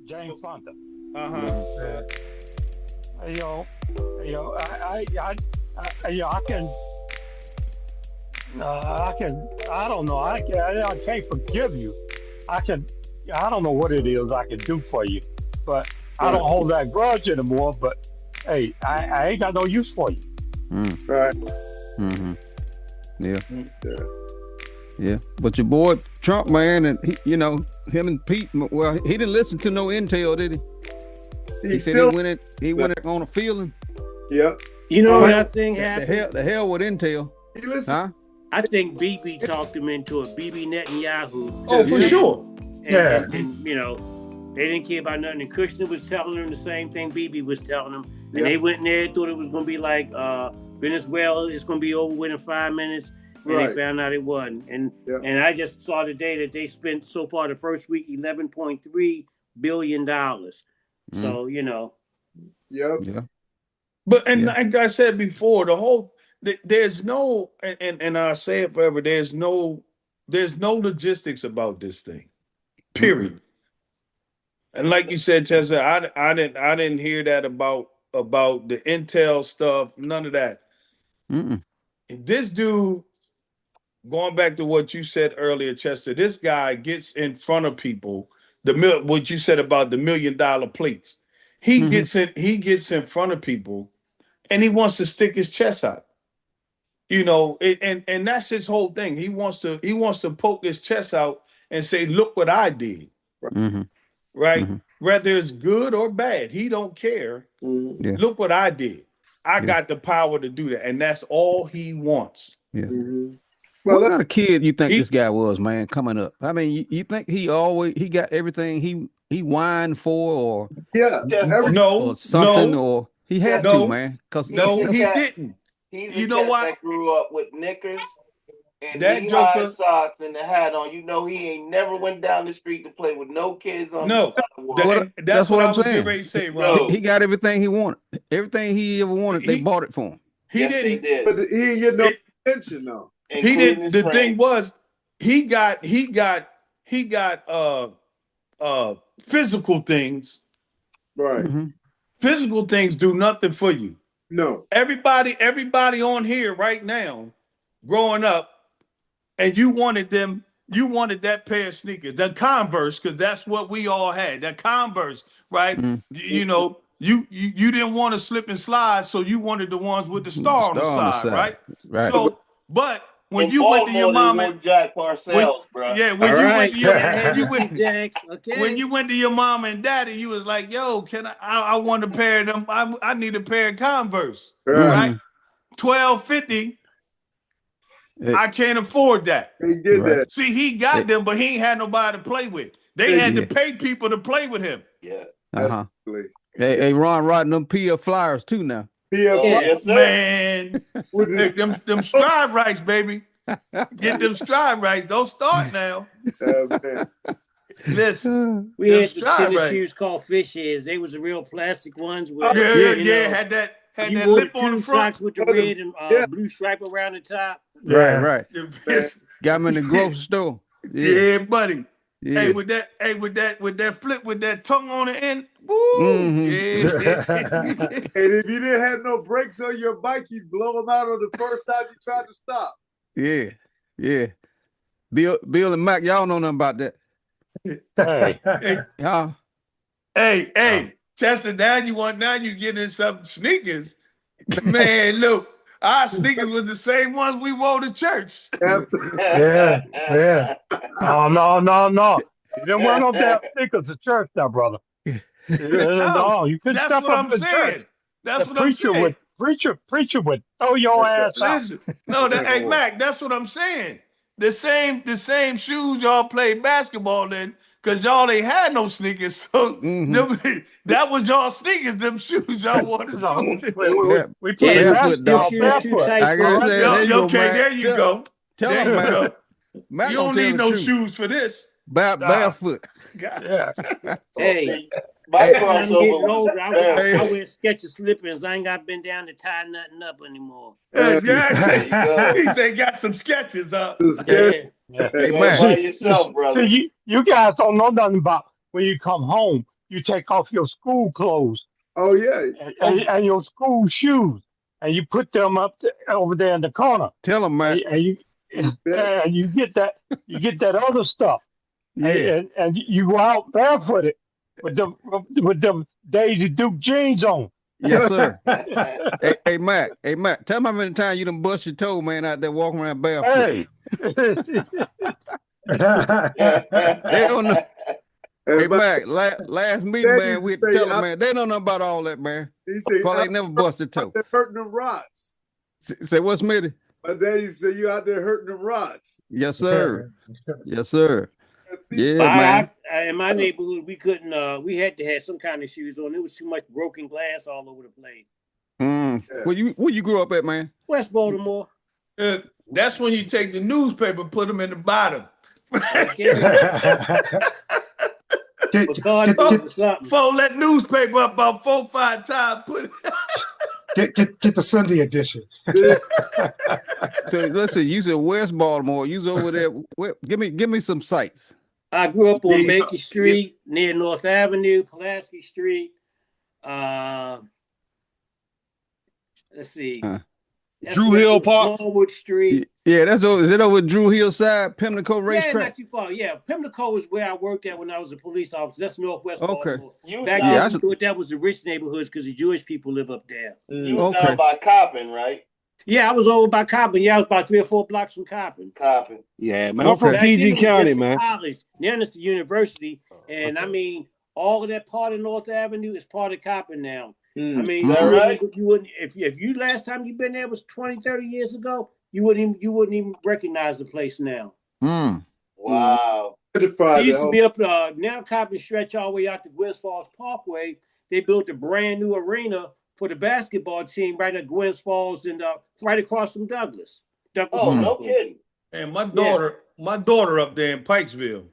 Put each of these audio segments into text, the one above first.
James Fonda. Uh-huh. I don't know. I can't forgive you. I can, I don't know what it is I can do for you, but I don't hold that grudge anymore. But hey, I ain't got no use for you. Right. Mm-hmm. Yeah. Yeah. Yeah. But your boy Trump, man, and him and Pete, well, he didn't listen to no intel, did he? He said he went on a feeling. Yeah. You know what I think happened? The hell with intel. He listened. Huh? I think BB talked him into it. BB Netanyahu. Oh, for sure. And, they didn't care about nothing. And Kushner was telling them the same thing BB was telling them. And they went in there, thought it was going to be like Venezuela, it's going to be over within 5 minutes. And they found out it wasn't. And I just saw today that they spent so far the first week $11.3 billion. So, Yeah. But like I said before, there's no, and I say it forever, there's no logistics about this thing. Period. Mm-hmm. And like you said, Chester, I didn't hear that about the intel stuff, none of that. Mm-mm. This dude, going back to what you said earlier, Chester, this guy gets in front of people, what you said about the $1 million plates. He gets in front of people and he wants to stick his chest out. And that's his whole thing. He wants to poke his chest out and say, look what I did. Mm-hmm. Right? Mm-hmm. Whether it's good or bad, he don't care. Mm-hmm. Yeah. Look what I did. I got the power to do that. And that's all he wants. Yeah. Mm-hmm. Well, what kind of kid you think this guy was, man, coming up? I mean, you think he got everything he whined for, or or something, or he had to, man? Because he didn't. He's you know why? That grew up with knickers and that knee-high socks and the hat on. He ain't never went down the street to play with no kids on. That's what I'm saying. Ready to say, Rob. He got everything he wanted. Everything he ever wanted, they bought it for him. He did. But he didn't get no attention though. He didn't. The thing was, he got physical things. Right. Mm-hmm. Physical things do nothing for you. No. Everybody on here right now, growing up, and you wanted that pair of sneakers, the Converse, because that's what we all had, that Converse, right? Mm-hmm. You didn't want to slip and slide, so you wanted the ones with the star on the side, right? Right. So, but when you went to your mom and Jack Parcells, bro. Yeah, when you went to your mom and daddy, you was like, "Yo, I want a pair of them. I need a pair of Converse, right? $12.50. I can't afford that." He did that. See, he got them, but he ain't had nobody to play with. They had to pay people to play with him. Yeah. Hey, Ron riding them PF Flyers too now. Yes, man. them stride rights, baby. Get them stride rights. Don't start now. Man. Listen, we had the tennis shoes called fish heads. They was the real plastic ones. With, had that lip on the front socks with the red and blue stripe around the top. Right. Got them in the grocery store. Yeah, buddy. Yeah. Hey, with that flip with that tongue on the end. Woo! Mm-hmm. Yeah. And if you didn't have no brakes on your bike, you'd blow them out on the first time you tried to stop. Yeah. Bill and Mack, y'all know nothing about that. Hey, Chester, now you getting some sneakers. Man, look, our sneakers was the same ones we wore to church. Yeah. Oh, no. You didn't wear no damn sneakers to church now, brother. No, you couldn't step up to church. That's what I'm saying. Preacher would throw your ass out. Hey, Mac, that's what I'm saying. The same shoes y'all played basketball in, because y'all ain't had no sneakers. So that was y'all sneakers, them shoes y'all wore to school. We played basketball. There you go. Tell him, man. You don't need no shoes for this. Barefoot. Hey. I'm getting older. I wear Skechers slippers. I ain't got been down to tie nothing up anymore. He said got some Skechers up. Hey, man. By yourself, brother. See, you guys don't know nothing about when you come home, you take off your school clothes Oh yeah. and your school shoes, and you put them over there in the corner, Tell him, Matt. and you Bet. and you get that other stuff, Yeah. and you go out barefooted with them Daisy Duke jeans on. Yes, sir. Hey, Matt. Hey, Matt. Tell me how many times you done bust your toe, man, out there walking around barefoot. Hey. They don't know. And Hey, my Mac, last meeting, dad man, used we to say, tell them, man, they don't know about all that, man. he said, Probably ain't never busted toe. out there hurting them rods. Say what, Smitty? My daddy said, you out there hurting them rods. Yes, sir. Yes, sir. Yeah, But man. in my neighborhood, we couldn't. We had to have some kind of shoes on. There was too much broken glass all over the place. Yeah. Where you grew up at, man? West Baltimore. That's when you take the newspaper, put them in the bottom. Okay. Fold that newspaper up about 4 or 5 times. Put it. Get the Sunday edition. So listen, you said West Baltimore. You was over there. Give me some sites. I grew up on Baker Street near North Avenue, Pulaski Street. Let's see. Drew Hill Park. Longwood Street. Yeah, that's over. Is it over Drew Hill side, Pimlico Yeah, racetrack? not too far. Yeah, Pimlico is where I worked at when I was a police officer. That's Northwest Baltimore. Back then, I thought that was the rich neighborhoods because the Jewish people live up there. You was down by Coppin, right? Yeah, I was over by Coppin. Yeah, I was about 3 or 4 blocks from Coppin. Yeah, man. I'm from PG County, man. College. Now it's the university, and I mean, all of that part of North Avenue is part of Coppin now. I mean, you wouldn't if you last time you been there was 20, 30 years ago, you wouldn't even recognize the place now. Wow. It used to be up now Coppin stretch all the way out to Gwynns Falls Parkway. They built a brand new arena for the basketball team right at Gwynns Falls and right across from Douglas. Oh, no kidding. And my daughter up there in Pikesville.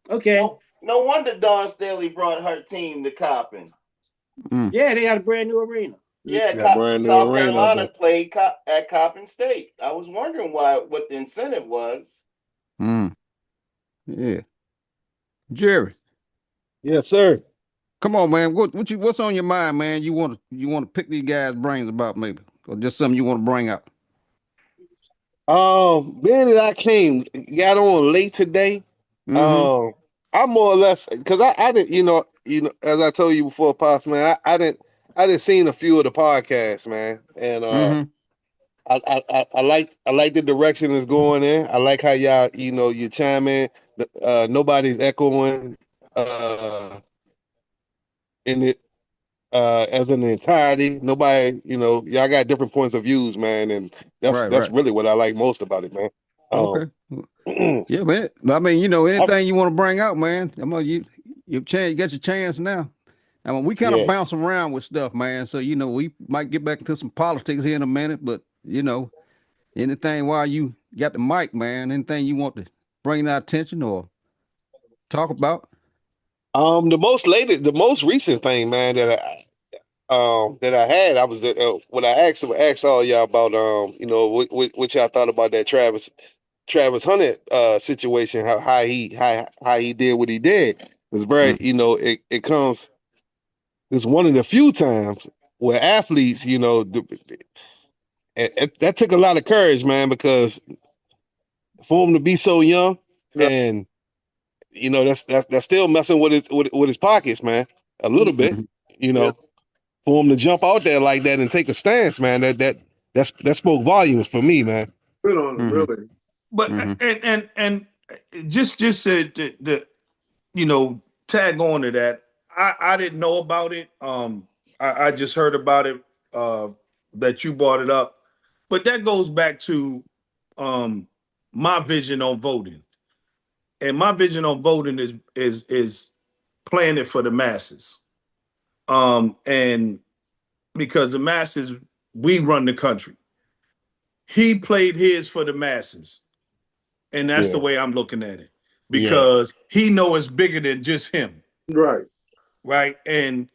Okay. No wonder Dawn Staley brought her team to Coppin. Yeah, they had a brand new arena. Yeah, South Carolina played at Coppin State. I was wondering what the incentive was. Yeah. Jerry. Yes, sir. Come on, man. What's on your mind, man? You want to pick these guys' brains about maybe, or just something you want to bring up? Being that I got on late today, I'm more or less because I didn't, you know, as I told you before, Pops, man, I didn't seen a few of the podcasts, man, and I like the direction it's going in. I like how y'all, you chime in. Nobody's echoing in it as an entirety. Nobody, y'all got different points of views, man, and that's really what I like most about it, man. Okay. Yeah, man. I mean, anything you want to bring out, man. You get your chance now. I mean, we kind of bounce around with stuff, man. So, we might get back into some politics here in a minute, but anything while you got the mic, man, anything you want to bring our attention or talk about? The most recent thing, man, that I had, I was when I asked all y'all about what y'all thought about that Travis Hunnett situation, how he did what he did. It was very, it comes. It's one of the few times where athletes, that took a lot of courage, man, because for him to be so young and that's still messing with his pockets, man, a little bit, for him to jump out there like that and take a stance, man, that spoke volumes for me, man. Good on him, really. But and just to tag on to that, I didn't know about it. I just heard about it that you brought it up, but that goes back to my vision on voting, and my vision on voting is playing it for the masses, and because the masses, we run the country. He played his for the masses, and that's the way I'm looking at it, because he knows it's bigger than just him. Right. And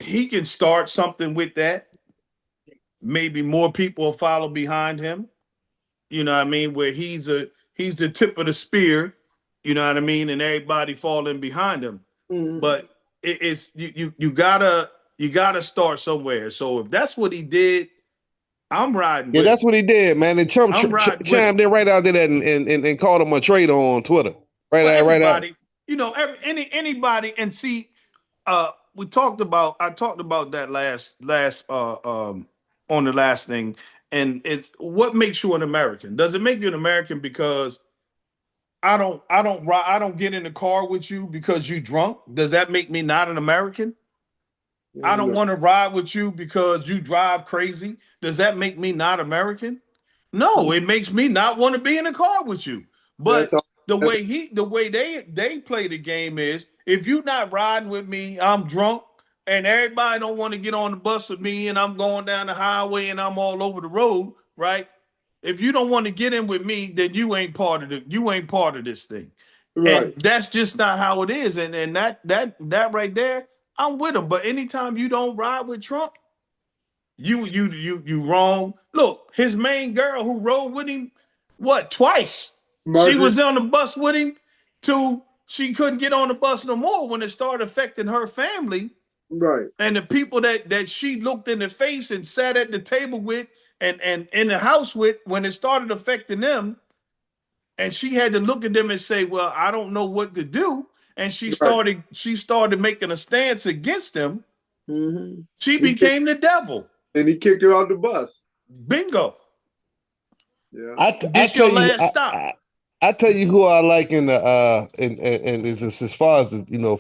he can start something with that. Maybe more people will follow behind him. You know what I mean? Where he's the tip of the spear, you know what I mean? And everybody falling behind him. But it's you gotta start somewhere. So if that's what he did, I'm riding with that's him. what he did, man. And Trump chimed in right out there and called him a traitor on Twitter. Right out. You know, anybody, and see, I talked about that last on the last thing, and it's what makes you an American. Does it make you an American because I don't get in the car with you because you drunk? Does that make me not an American? I don't want to ride with you because you drive crazy. Does that make me not American? No, it makes me not want to be in a car with you. But the way they play the game is, if you're not riding with me, I'm drunk, and everybody don't want to get on the bus with me, and I'm going down the highway and I'm all over the road, right? If you don't want to get in with me, then you ain't part of this thing. Right. And that's just not how it is. And that right there, I'm with him. But anytime you don't ride with Trump, you wrong. Look, his main girl who rode with him, twice? Margaret. She was on the bus with him till she couldn't get on the bus no more when it started affecting her family. Right. And the people that she looked in the face and sat at the table with and in the house with, when it started affecting them, and she had to look at them and say, well, I don't know what to do. And she started making a stance against him. Mm-hmm. She became the devil. And he kicked her off the bus. Bingo. Yeah. I tell you who I like in the and it's just as far as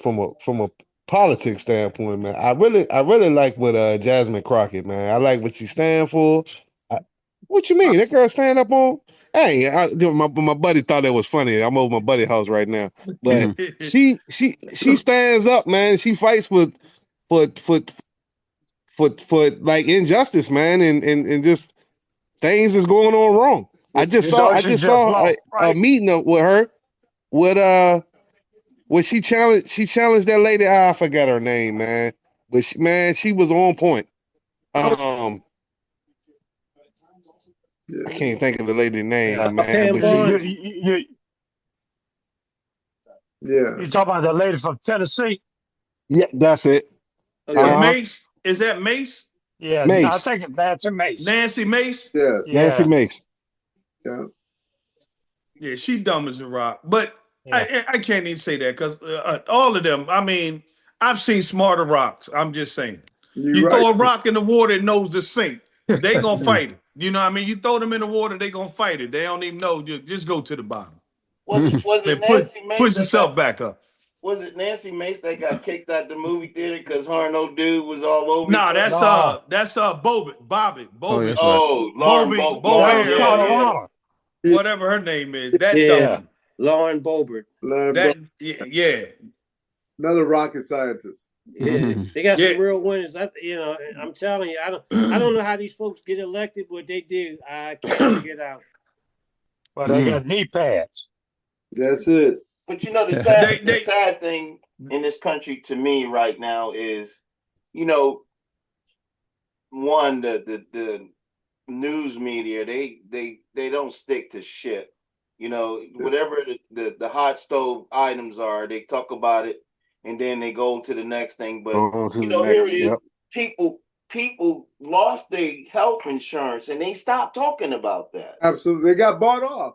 from a politics standpoint, man. I really like what Jasmine Crockett, man. I like what she stand for. What you mean? That girl stand up on? Hey, my buddy thought it was funny. I'm over my buddy's house right now, but she stands up, man. She fights for like injustice, man, and just things is going on wrong. I just saw a meeting with her where she challenged that lady. I forgot her name, man, but she was on point. I can't think of the lady's name, man. But you talking about the lady from Tennessee? Yeah, that's it. Mace? Is that Mace? Yeah, Mace. I think it's Nancy Mace. Nancy Mace? Yeah. Nancy Mace. Yeah. Yeah, she dumb as a rock. But I can't even say that because all of them, I mean, I've seen smarter rocks. I'm just saying. You throw a rock in the water, it knows to sink. They gonna fight it. You know what I mean? You throw them in the water, they gonna fight it. They don't even know. Just go to the bottom. Was it Nancy Mace? Push yourself back up. Was it Nancy Mace that got kicked out the movie theater because her and no dude was all over? Nah, that's Boebert. Boebert. Boebert. Whatever her name is. That Lauren Boebert. Another rocket scientist. Yeah, they got some real winners. I'm telling you, I don't know how these folks get elected, but they do. I can't figure it out. But they got knee pads. That's it. But the sad thing in this country to me right now is, one, the news media, they don't stick to shit. Whatever the hot stove items are, they talk about it and then they go to the next thing. But here it is. Yep. People lost their health insurance and they stopped talking about that. Absolutely. They got bought off.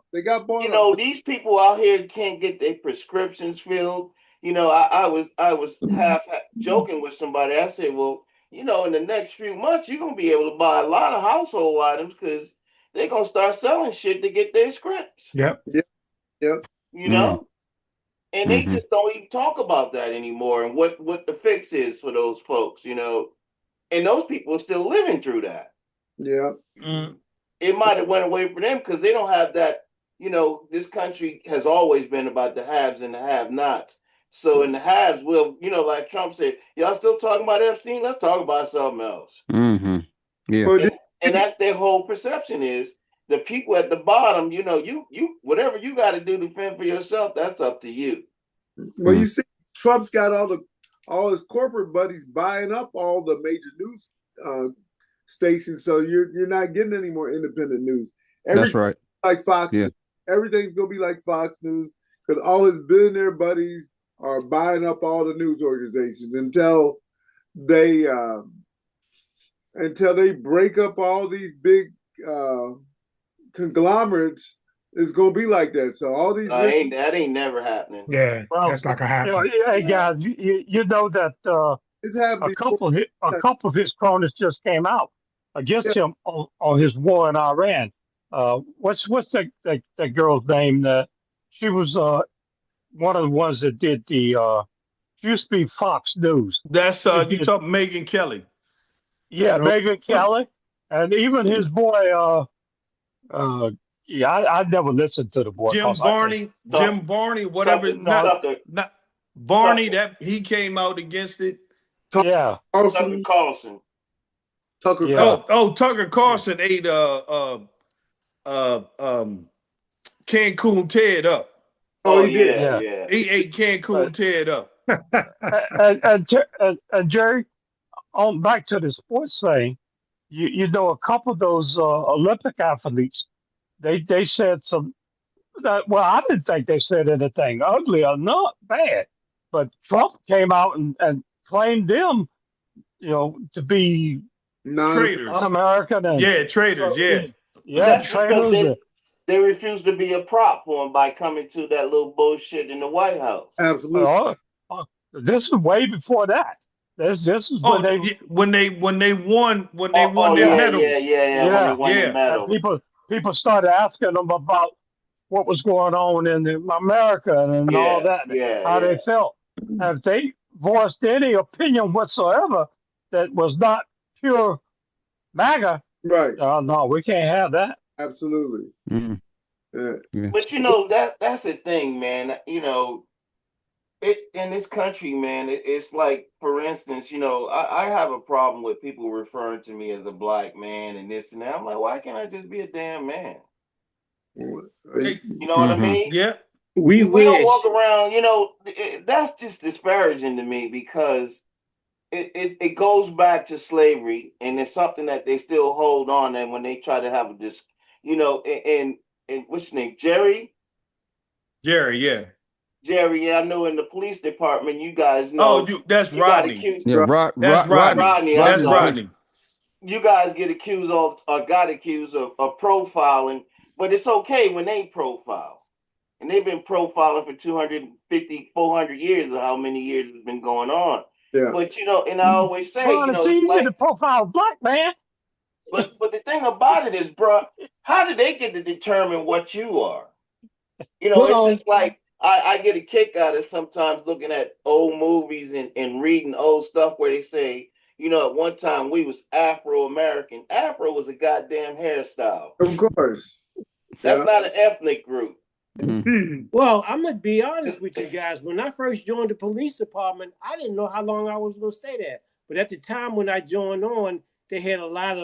These people out here can't get their prescriptions filled. I was half joking with somebody. I said, well, in the next few months, you're going to be able to buy a lot of household items because they're going to start selling shit to get their scripts. Yep. And they just don't even talk about that anymore and what the fix is for those folks, And those people are still living through that. Yeah. It might have went away for them because they don't have that. This country has always been about the haves and the have-nots. So in the haves, like Trump said, y'all still talking about Epstein? Let's talk about something else. Mm-hmm. Yeah. And that's their whole perception is the people at the bottom, you whatever you got to do to fend for yourself, that's up to you. Well, you see, Trump's got all his corporate buddies buying up all the major news stations, so you're not getting any more independent news. That's right. Like Fox. Yeah. Everything's gonna be like Fox News because all his billionaire buddies are buying up all the news organizations until they break up all these big conglomerates. It's gonna be like that. So all these that ain't never happening. Yeah, Well, that's not gonna happen. hey guys, you know that it's a happening. couple of his cronies just came out against him on his war in Iran. What's that girl's name? That she was one of the ones that did the used to be Fox News. That's you talk Megyn Kelly. Yeah, Megyn Kelly, and even his boy. Yeah, I never listened to the boy. Jim Varney, whatever. Not Varney. That he came out against it. Yeah, Tucker Carlson. Tucker. Yeah. Tucker Carlson ate Cancun Ted up. Oh, he did. Yeah. He ate Cancun Ted up. and Jerry, on back to the sports thing, you know, a couple of those Olympic athletes, they said some that, well, I didn't think they said anything ugly or not bad, but Trump came out and claimed them, you know, to be Traitors, un-American, and traitors, That's traitors. Because they refused to be a prop for him by coming to that little bullshit in the White House. Absolutely. This is way before that. This is when they won their medals. Yeah. When they won their medals. People started asking them about what was going on in America and all that, how they felt. And if they voiced any opinion whatsoever that was not pure MAGA, right? No, we can't have that. Absolutely. Mm-hmm. Yeah. But you know that's the thing, man. You know, in this country, man, it's like, for instance, you know, I have a problem with people referring to me as a black man and this and that. I'm like, why can't I just be a damn man? You know what I mean? Yeah. We don't walk around, you know, that's just disparaging to me, because it goes back to slavery, and it's something that they still hold on. And when they try to have this, you know, and what's your name? Jerry, yeah. Jerry, I know in the police department, you guys know. Oh, that's Rodney. That's Rodney. That's Rodney. You guys get accused of, or got accused of profiling, but it's okay when they profile. And they've been profiling for 250, 400 years, or how many years it's been going on. Yeah. But, you know, and I always say, you know, it's easy to profile black man. But the thing about it is, bro, how do they get to determine what you are? You know, it's just like, I get a kick out of sometimes looking at old movies and reading old stuff where they say, you know, at one time we was Afro-American. Afro was a goddamn hairstyle. Of course. That's not an ethnic group. Mm-hmm. Well, I'm going to be honest with you guys. When I first joined the police department, I didn't know how long I was going to stay there. But at the time when I joined on, they had a lot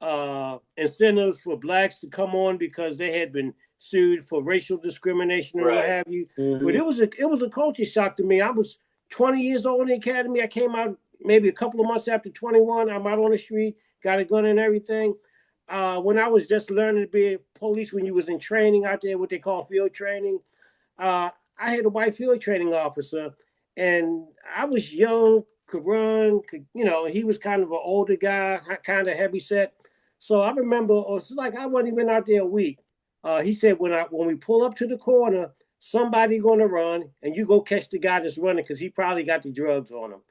of incentives for blacks to come on because they had been sued for racial discrimination and what have you. Mm-hmm. But it was a culture shock to me. I was 20 years old in the academy. I came out maybe a couple of months after 21. I'm out on the street, got a gun and everything. When I was just learning to be a police, when you was in training out there, what they call field training, I had a white field training officer, and I was young, could run, you know, he was kind of an older guy, kind of heavy set. So I remember, it's like I wasn't even out there a week. He said, when we pull up to the corner, somebody going to run, and you go catch the guy that's running because he probably got the drugs on him.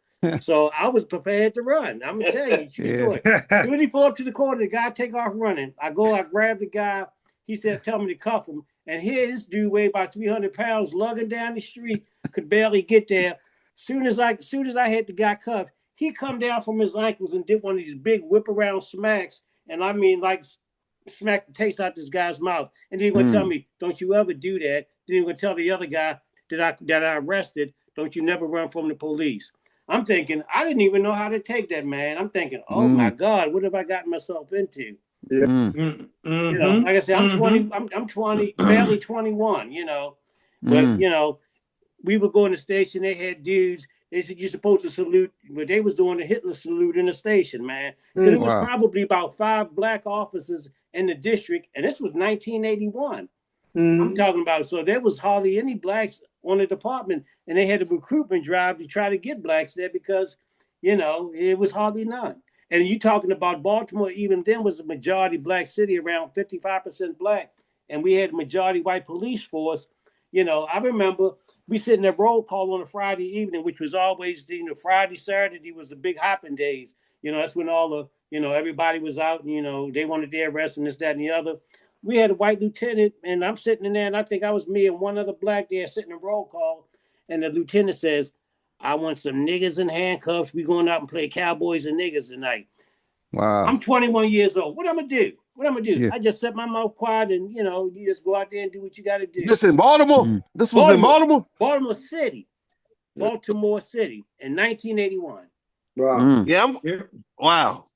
So I was prepared to run. I'm gonna tell you, true story. As soon as he pull up to the corner, the guy take off running. I grab the guy. He said, "Tell me to cuff him." And here, this dude weighed about 300 pounds, lugging down the street, could barely get there. Soon as I had the guy cuffed, he come down from his ankles and did one of these big whip around smacks, and I mean, like, smack the taste out this guy's mouth. And then he gonna tell me, "Don't you ever do that." Then he gonna tell the other guy that I arrested, "Don't you never run from the police." I'm thinking, I didn't even know how to take that, man. I'm thinking, oh my God, what have I gotten myself into? Yeah. Mm-hmm. You know, like I said, I'm 20, I'm 20, barely 21, you know. But, you know, we would go in the station, they had dudes, they said you're supposed to salute, but they was doing the Hitler salute in the station, man. Because it was probably about 5 black officers in the district, and this was 1981. I'm talking about, so there was hardly any blacks on the department, and they had a recruitment drive to try to get blacks there because, it was hardly none. And you talking about Baltimore, even then was a majority black city, around 55% black, and we had a majority white police force. I remember we sitting at roll call on a Friday evening, which was always, Friday, Saturday was the big hopping days. That's when all the, everybody was out and, they wanted their arrest and this, that, and the other. We had a white lieutenant, and I'm sitting in there, and I think I was me and one other black there sitting in roll call, and the lieutenant says, I want some niggas in handcuffs. We going out and play cowboys and niggas tonight. Wow. I'm 21 years old. What I'm going to do? Yeah. I just set my mouth quiet and, you just go out there and do what you got to do. This in Baltimore? This was in Baltimore? Baltimore City in 1981. Wow. Yeah. Wow.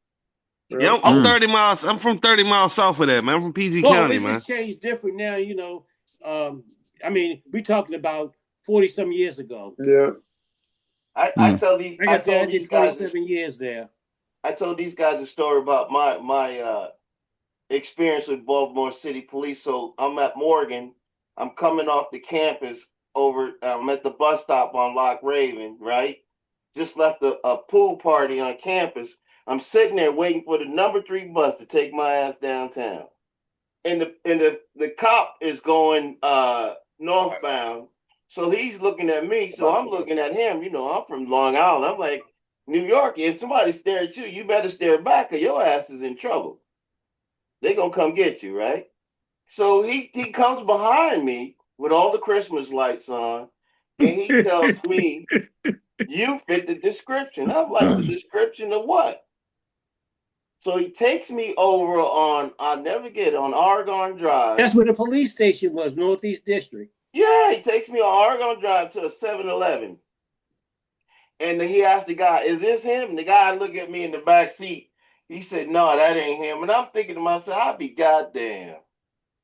Yeah, I'm 30 miles. I'm from 30 miles south of that, man. I'm from PG County, man. It's changed different now, we talking about 40-some years ago. Yeah. I tell these, like I said, I did 27 years there. I told these guys a story about my experience with Baltimore City Police. So I'm at Morgan. I'm coming off the campus I'm at the bus stop on Loch Raven, right? Just left a pool party on campus. I'm sitting there waiting for the number 3 bus to take my ass downtown. And the cop is going northbound. So he's looking at me. So I'm looking at him. I'm from Long Island. I'm like, New York, if somebody stares at you, you better stare back or your ass is in trouble. They're going to come get you, right? So he comes behind me with all the Christmas lights on, and he tells me, you fit the description. I'm like, the description of what? So he takes me over on, I'll never forget, on Argonne Drive. That's where the police station was, Northeast District. Yeah, he takes me on Argonne Drive to a 7-Eleven. And he asked the guy, is this him? And the guy looked at me in the back seat. He said, no, that ain't him. And I'm thinking to myself, I'll be goddamn.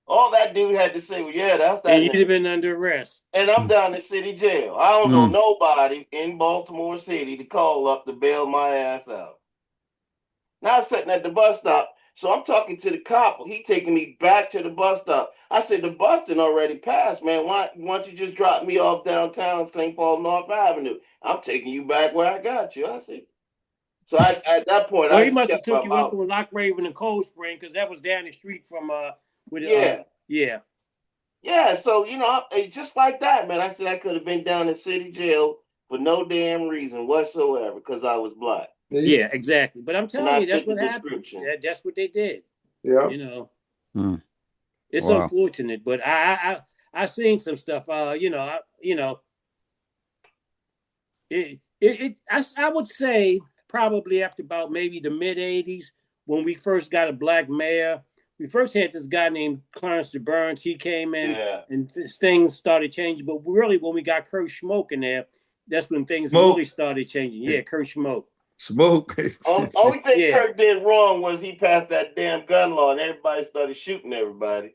All that dude had to say was, yeah, that's that. And you'd have been under arrest. And I'm down in city jail. I don't know nobody in Baltimore City to call up to bail my ass out. Now I'm sitting at the bus stop. So I'm talking to the cop. He taking me back to the bus stop. I said, the bus done already passed, man. Why don't you just drop me off downtown St. Paul North Avenue? I'm taking you back where I got you. I said. So at that point, he must have took you up on Loch Raven and Cold Spring because that was down the street from Yeah. So just like that, man. I said I could have been down in city jail for no damn reason whatsoever because I was black. Yeah, exactly. But I'm telling you, that's what happened. That's what they did. Yeah. It's unfortunate, but I've seen some stuff. I would say probably after about maybe the mid '80s when we first got a black mayor. We first had this guy named Clarence Burns. He came in and things started changing. But really, when we got Kurt Schmoke in there, that's when things really started changing. Yeah, Kurt Schmoke. Smoke. Only thing Kurt did wrong was he passed that damn gun law and everybody started shooting everybody.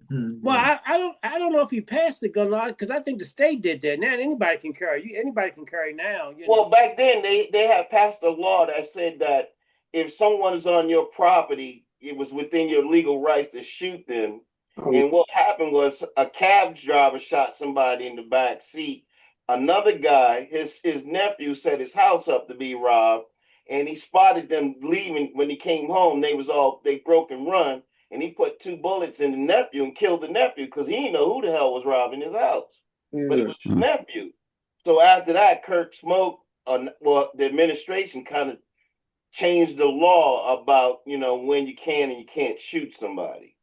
Well, I don't know if he passed the gun law because I think the state did that. Now anybody can carry. Anybody can carry now. Well, back then they had passed a law that said that if someone's on your property, it was within your legal rights to shoot them. And what happened was a cab driver shot somebody in the back seat. Another guy, his nephew set his house up to be robbed, and he spotted them leaving when he came home. They broke and run, and he put 2 bullets in the nephew and killed the nephew because he didn't know who the hell was robbing his house. But it was his nephew. So after that, Kurt Schmoke, the administration kind of changed the law about, when you can and you can't shoot somebody.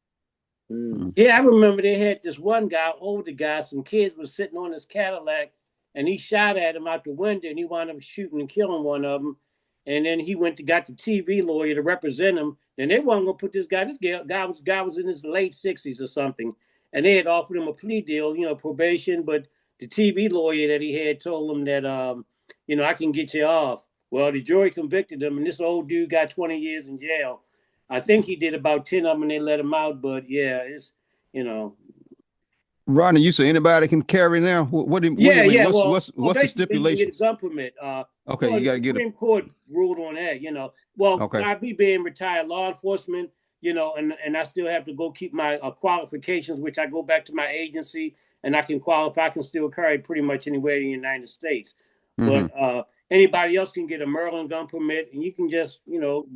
Yeah, I remember they had this one guy, older guy, some kids was sitting on his Cadillac, and he shot at him out the window, and he wound up shooting and killing one of them. And then he got the TV lawyer to represent him. And they weren't going to put this guy. This guy was in his late 60s or something. And they had offered him a plea deal, probation. But the TV lawyer that he had told him that, I can get you off. Well, the jury convicted him, and this old dude got 20 years in jail. I think he did about 10 of them, and they let him out. But, yeah, it's, Rodney, you say anybody can carry now? What do you mean? What's the stipulation? You get a gun permit. Okay, you got to get Supreme Court ruled on that. I be being retired law enforcement, and I still have to go keep my qualifications, which I go back to my agency, and I can qualify. I can still carry pretty much anywhere in the United States. But anybody else can get a Maryland gun permit, and you can just,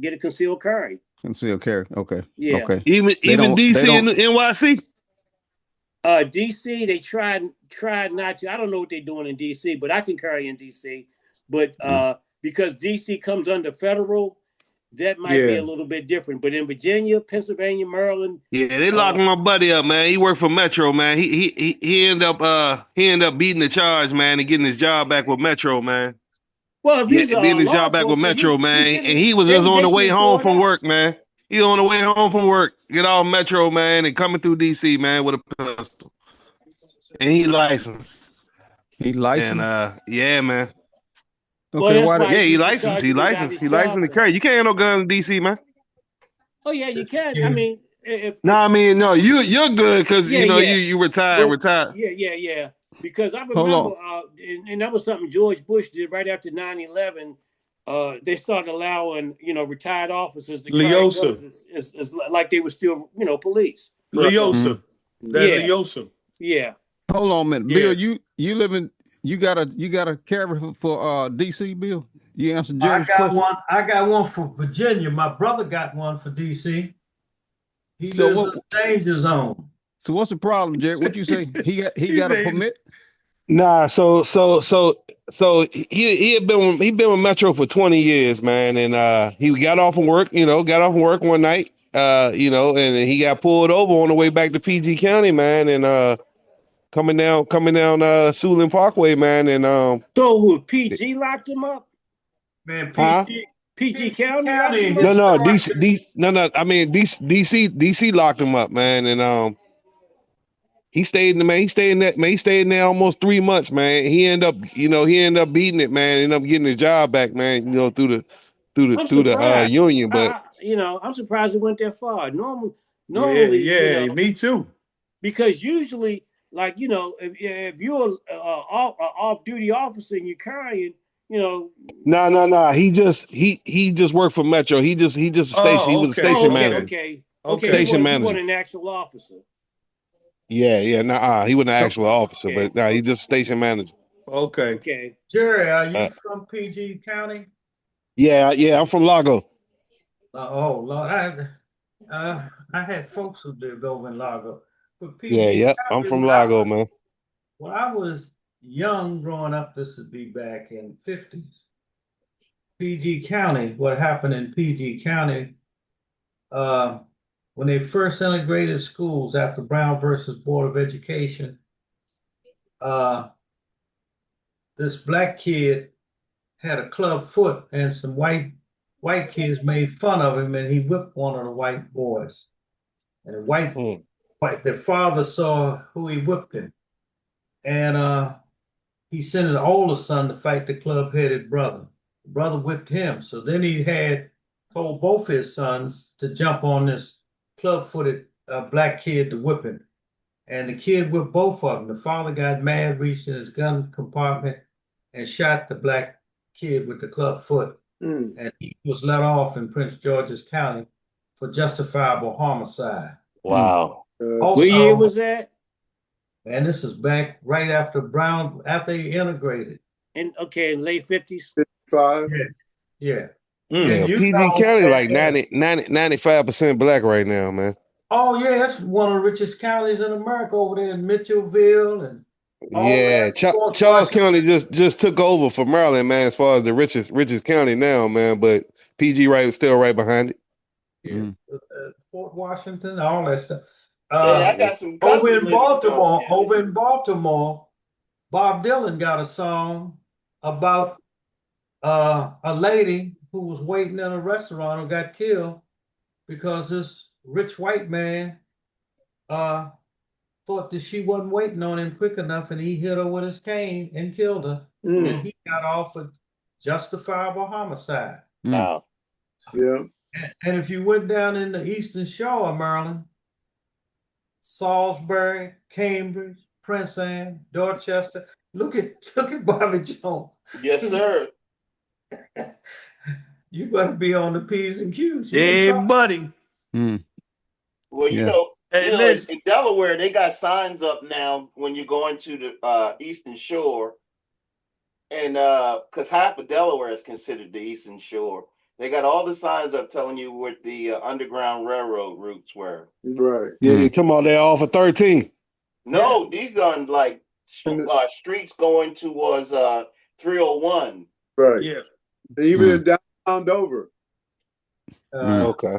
get a concealed carry. Concealed carry. Okay. Yeah. Okay. Even DC and NYC. DC, they tried not to. I don't know what they're doing in DC, but I can carry in DC. But because DC comes under federal, that might be a little bit different. But in Virginia, Pennsylvania, Maryland, they locked my buddy up, man. He worked for Metro, man. He ended up beating the charge, man, and getting his job back with Metro, man. Well, if he's getting his job back with Metro, man, and he was just on the way home from work, man. He's on the way home from work, get off Metro, man, and coming through DC, man, with a pistol, and he licensed. He licensed. And yeah, man. Okay, well, he licensed. He licensed to carry. You can't have no gun in DC, man. Oh yeah, you can. I mean, no, you're good because you retired. Yeah. Because I remember, and that was something George Bush did right after 9/11. They started allowing retired officers to carry guns. It's like they were still police. Leosa. Leosa. Yeah. Hold on a minute, Bill. You live in. You got a carry for DC, Bill? You answered Jerry's question? I got one for Virginia. My brother got one for DC. He lives in the danger zone. So what's the problem, Jerry? What you say? He got a permit? Nah, so he been with Metro for 20 years, man, and he got off from work, one night, and he got pulled over on the way back to PG County, man, and coming down Suitland Parkway, man, and so who PG locked him up? Man, PG County? No, DC locked him up, man, and he stayed there almost 3 months, man. He ended up beating it, man. Ended up getting his job back, man. Through the union, but I'm surprised it went that far. Normally, me too. Because usually, like if you're an off-duty officer and you're carrying, No. He just worked for Metro. He was a station manager. Okay. Station manager. He wasn't an actual officer. Yeah. He wasn't an actual officer, but he just station manager. Okay. Jerry, are you from PG County? Yeah, I'm from Largo. Oh Lord, I had folks who lived over in Largo. But PG County, I'm from Largo, man. When I was young growing up, this would be back in the 50s. PG County, what happened in PG County, when they first integrated schools after Brown versus Board of Education, this black kid had a club foot and some white kids made fun of him, and he whipped one of the white boys. And the father saw who he whipped him. And he sent his older son to fight the club-headed brother. The brother whipped him. So then he told both his sons to jump on this club-footed black kid to whip him. And the kid whipped both of them. The father got mad, reached in his gun compartment, and shot the black kid with the club foot. And he was let off in Prince George's County for justifiable homicide. Wow. What year was that? And this is back right after Brown, after he integrated. In late 50s? 55. Yeah. PG County like 95% black right now, man. Oh yeah, that's one of the richest counties in America over there in Mitchellville and Charles County just took over for Maryland, man, as far as the richest county now, man. But PG still right behind it. Yeah. Fort Washington, all that stuff. I got some over in Baltimore, Bob Dylan got a song about a lady who was waiting in a restaurant and got killed because this rich white man thought that she wasn't waiting on him quick enough, and he hit her with his cane and killed her. And he got off for justifiable homicide. Wow. Yeah. And if you went down in the Eastern Shore of Maryland, Salisbury, Cambridge, Prince Anne, Dorchester, look at Bobby Jones. Yes, sir. You better be on the P's and Q's. Yeah, buddy. Well, Hey, You know, listen. in Delaware, they got signs up now when you go into the Eastern Shore, and because half of Delaware is considered the Eastern Shore, they got all the signs up telling you what the Underground Railroad routes were. Right. Yeah, you talking about that off of 13. No, these are like And the- streets going towards 301. right. Yeah. And even in downtown Dover. Okay.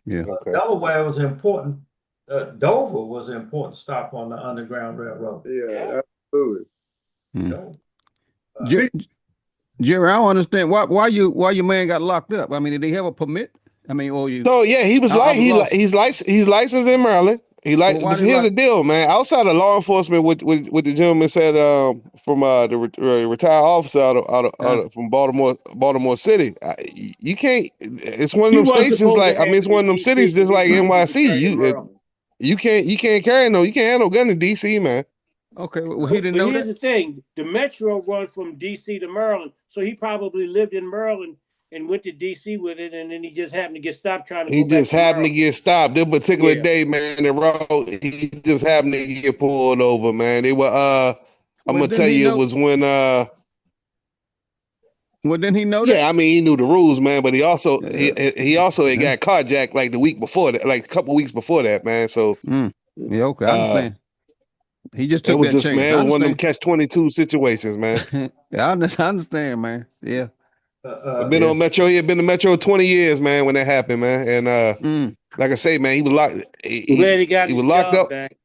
Yeah. Okay. Delaware was important. Dover was an important stop on the Underground Railroad. Yeah, absolutely. Jerry, I don't understand why your man got locked up. I mean, did he have a permit? I mean, or you? So yeah, he was he's licensed in Maryland. Well, why But did he here's the lock? deal, man. Outside of law enforcement, what the gentleman said from the retired officer from Baltimore City, you can't. It's one of He them was stations supposed to like I have mean, it's it one in of them D.C., cities but just his like license NYC. expired in Maryland. You can't have no gun in DC, man. Okay, well, he didn't But know here's that. the thing: the metro runs from D.C. to Maryland, so he probably lived in Maryland and went to D.C. with it, and then he just happened to get stopped trying to He go back just to happened to Maryland. get stopped. That particular Yeah. day, man, the road, he just happened to get pulled over, man. They were I'm Well, gonna didn't tell he you it know? was when Well, didn't he know that? yeah, I mean he knew the rules, man, but he also Yeah. had got carjacked like the week before that, like a couple weeks before that, man. So Yeah, okay, I understand. He just it took was that just, man, chance. it I was one of them understand. catch-22 situations, man. Yeah, I understand, man. Yeah. He had been to Metro 20 years, man, when that happened, man. And like I say, man, he was locked. I'm glad he got He was his locked job up. back.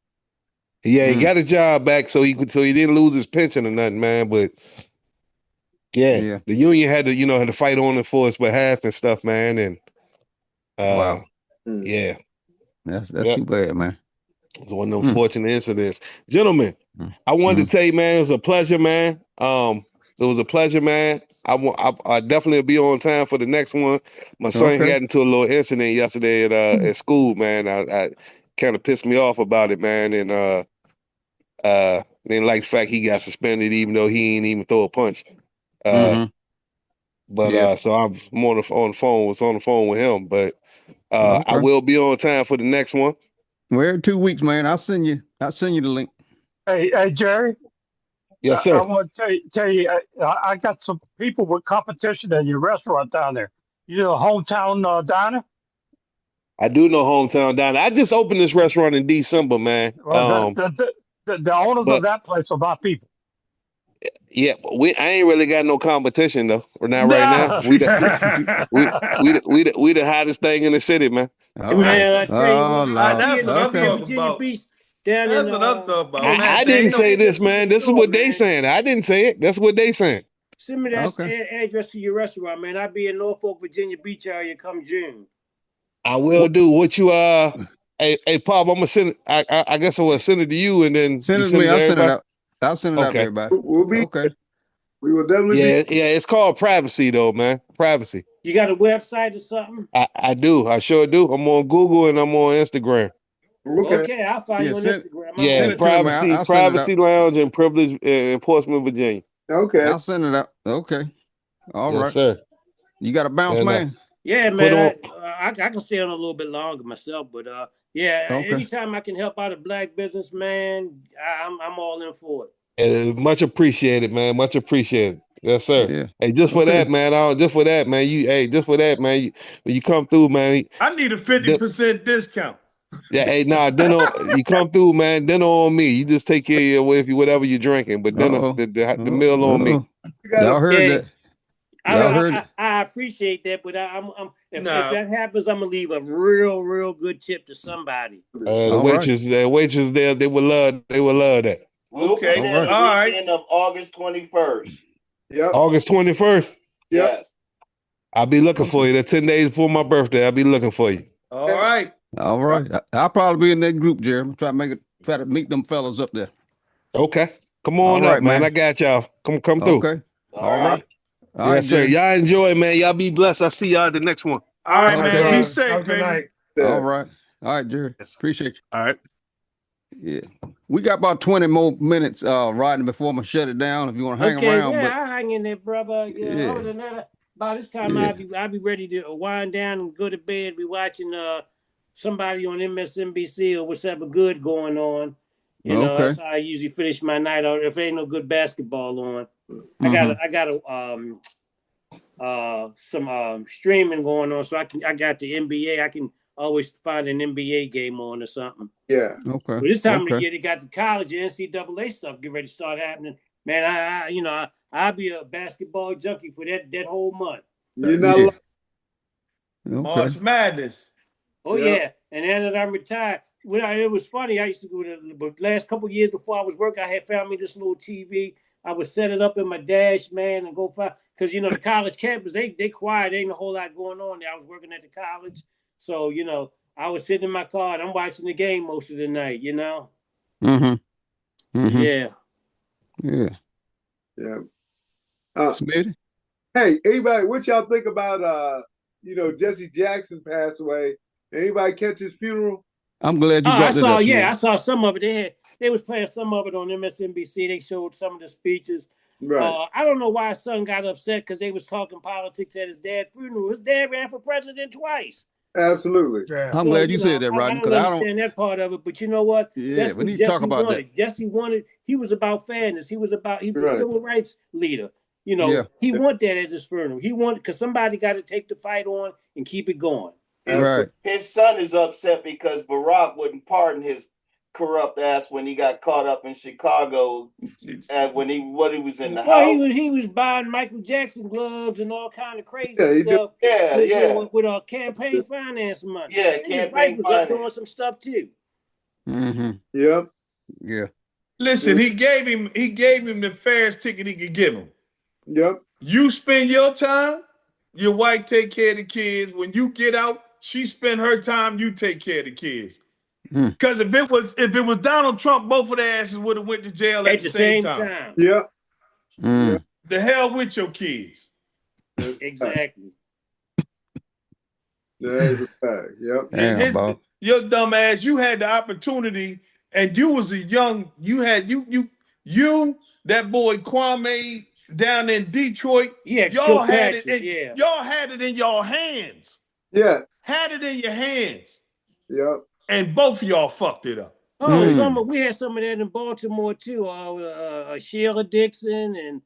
Yeah, he got his job back, so he didn't lose his pension or nothing, man. But yeah, the union had to fight on it for his behalf and stuff, man. And Wow. yeah, That's too bad, man. It's one of those fortunate incidents. Gentlemen, I wanted to tell you, man, it was a pleasure, man. It was a pleasure, man. I definitely will be on time for the next one. My son Okay. got into a little incident yesterday at school, man. I kind of pissed me off about it, man, and didn't like the fact he got suspended even though he ain't even throw a punch. But so I'm more on the phone with him, but I will be on time for the next one. Well, every 2 weeks, man. I'll send you the link. Hey, Jerry. Yes, I sir. want to tell you, I got some people with competition at your restaurant down there. You know, hometown diner. I do know hometown diner. I just opened this restaurant in December, man. Well, the owners of that place are my people. Yeah, I ain't really got no competition though. Right now. No. We the hottest thing in the city, man. Man, I tell you what, That's what I'm talking Virginia about. Beach down That's in what I'm talking about, man. I didn't say this, man. This is what they saying. I didn't say it. That's what they saying. Send me that address to your restaurant, man. I'll be in Norfolk, Virginia Beach area come June. I will do what you Hey Pop, I'm gonna send it. I guess I will send it to you and then Send you it to me. I'll send it everybody? out. I'll send it out to everybody. We'll be okay. We will definitely be. Yeah, it's called privacy though, man. Privacy. You got a website or something? I do. I sure do. I'm on Google and I'm on Instagram. Okay, I'll find you on Instagram. Yeah, privacy lounge and privilege in Portsmouth, Virginia. Okay. I'll send it out. Okay. All right. Yes, sir. You got a bounce, man? Yeah, man. I can stay on a little bit longer myself, but anytime I can help out a black businessman, I'm all in for it. Much appreciated, man. Much appreciated. Yes, sir. Yeah. Hey, just for that, man. When you come through, man. I need a 50% discount. Yeah, hey, dinner. You come through, man. Dinner on me. You just take care of your wife, whatever you're drinking, but dinner, the meal on me. Y'all heard that? I appreciate that, but if that happens, I'm gonna leave a real good tip to somebody. The waitress there, they will love that. Okay. All right. Weekend of August 21st. Yep. August 21st. Yes. I'll be looking for you. That's 10 days before my birthday. I'll be looking for you. All right. I'll probably be in that group, Jerry. Try to meet them fellas up there. Okay. Come on up, man. I got y'all. Come through. Okay. All right. Yes, sir. Y'all enjoy, man. Y'all be blessed. I'll see y'all at the next one. All right, man. Be safe, baby. All right. All right, Jerry. Appreciate you. All right. Yeah. We got about 20 more minutes riding before I'm going to shut it down if you want to hang around. Yeah, I'll hang in there, brother. Other than that, by this time I'll be ready to wind down and go to bed. Be watching somebody on MSNBC or whatever good going on. You know, Okay. that's how I usually finish my night. Or if ain't no good basketball on, I got some streaming going on, so I got the NBA. I can always find an NBA game on or something. Yeah. Okay. But this time of the year, they got the college and NCAA stuff get ready to start happening. Man, I'll be a basketball junkie for that whole month. You're not March Madness. Oh yeah, and now that I'm retired, it was funny. I used to go to the last couple of years before I was working. I had found me this little TV. I would set it up in my dash, man, and go find, because the college campus they quiet. There ain't a whole lot going on there. I was working at the college, so I was sitting in my car and I'm watching the game most of the night. So, yeah. Smitty? Hey, anybody, what y'all think about Jesse Jackson passed away? Anybody catch his funeral? I'm glad you brought that up. I saw some of it. They was playing some of it on MSNBC. They showed some of the speeches. Right. I don't know why his son got upset because they was talking politics at his dad's funeral. His dad ran for president twice. Absolutely. I'm glad you said that, Rodney. I don't understand that part of it, but you know what? Yeah, that's we what need to talk about wanted. that. Jesse wanted. He was about fairness. He was a civil rights leader. He wanted that at his funeral. He wanted, because somebody got to take the fight on and keep it going. Right. His son is upset because Barack wouldn't pardon his corrupt ass when he got caught up in Chicago when he was in the house. He was buying Michael Jackson gloves and all kind of crazy stuff. With campaign finance money. Yeah, and his wife was up doing some stuff too. Yep. Yeah. Listen, he gave him the fairest ticket he could give him. Yep. You spend your time, your wife take care of the kids. When you get out, she spend her time, you take care of the kids. Because if it was Donald Trump, both of their asses would have went to jail at the same time. Yep. The hell with your kids. Exactly. That is a fact. Yep. Your dumb ass, you had the opportunity, and you was that boy Kwame down in Detroit. Yeah, y'all had it. Y'all had it in your hands. Yeah. Had it in your hands. Yep. And both of y'all fucked it up. We had some of that in Baltimore too. Sheila Dixon and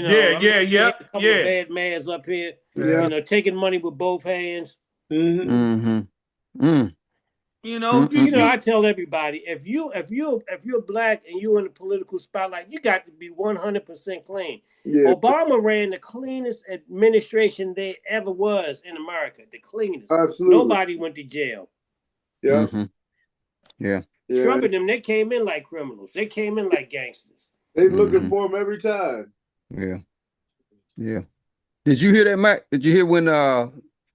a couple of bad mans up here. Taking money with both hands. I tell everybody, if you're black and you're in the political spotlight, you got to be 100% clean. Yeah. Obama ran the cleanest administration there ever was in America. The cleanest. Absolutely. Nobody went to jail. Yeah. Yeah. Trump and them, they came in like criminals. They came in like gangsters. They looking for him every time. Yeah. Did you hear that, Mac? Did you hear when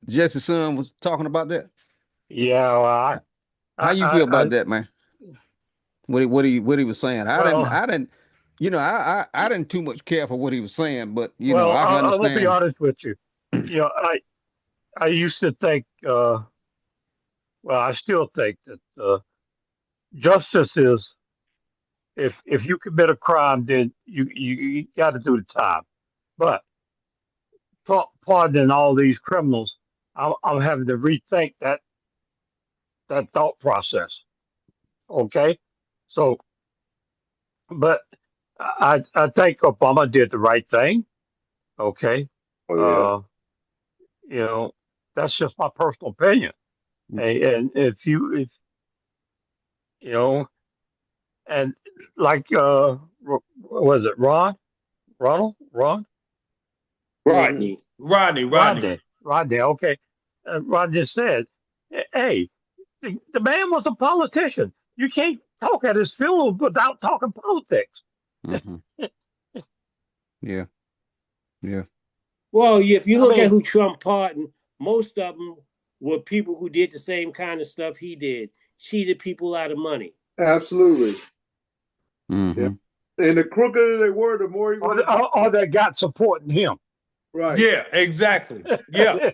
Jesse's son was talking about that? Yeah. Well, how you feel about that, man? What he was saying? I didn't too much care for what he was saying, but I understand. I'll be honest with you. I used to think. I still think that justice is, if you commit a crime, then you got to do the time. But pardoning all these criminals, I'm having to rethink that thought process. Okay, so, but I think Obama did the right thing. Okay, that's just my personal opinion. And if and like was it Rodney? Okay, Rodney said, "Hey, the man was a politician. You can't talk at his funeral without talking politics." Yeah. Well, if you look at who Trump pardoned, most of them were people who did the same kind of stuff he did, cheated people out of money. Absolutely. Yeah. And the crookeder they were, the more he or they got supporting him. Right. Yeah, exactly. Yeah.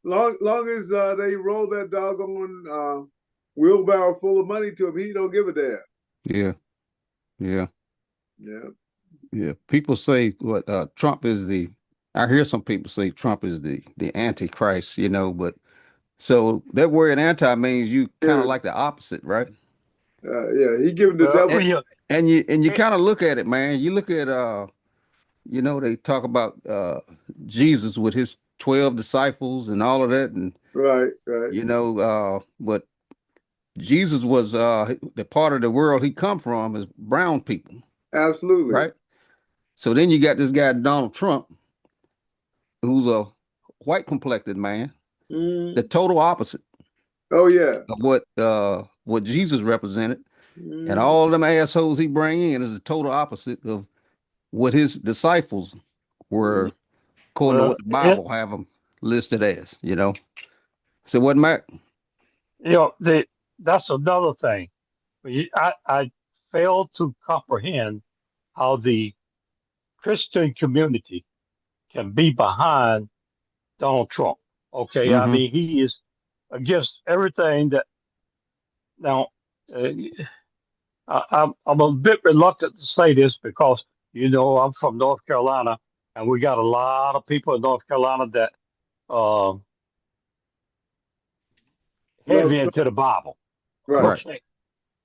long as they roll that doggone wheelbarrow full of money to him, he don't give a damn. Yeah. People say what Trump is I hear some people say Trump is the Antichrist, but So that word anti means you kind of like the opposite, right? Yeah, he giving the devil. And you kind of look at it, man. You look at you know, they talk about Jesus with his 12 disciples and all of that, and right. You know, but Jesus was the part of the world he come from is brown people. Absolutely. Right. So then you got this guy Donald Trump, who's a white complected man, the total opposite. Oh yeah. Of what Jesus represented. And all them assholes he bring in is the total opposite of what his disciples were, according to what the Bible have them listed as, you know. So what, Mac? You know, that's another thing. I fail to comprehend how the Christian community can be behind Donald Trump. Okay, I mean, he is against everything that. Now, I'm a bit reluctant to say this because, you know, I'm from North Carolina, and we got a lot of people in North Carolina that heavy into the Bible. Right. Okay.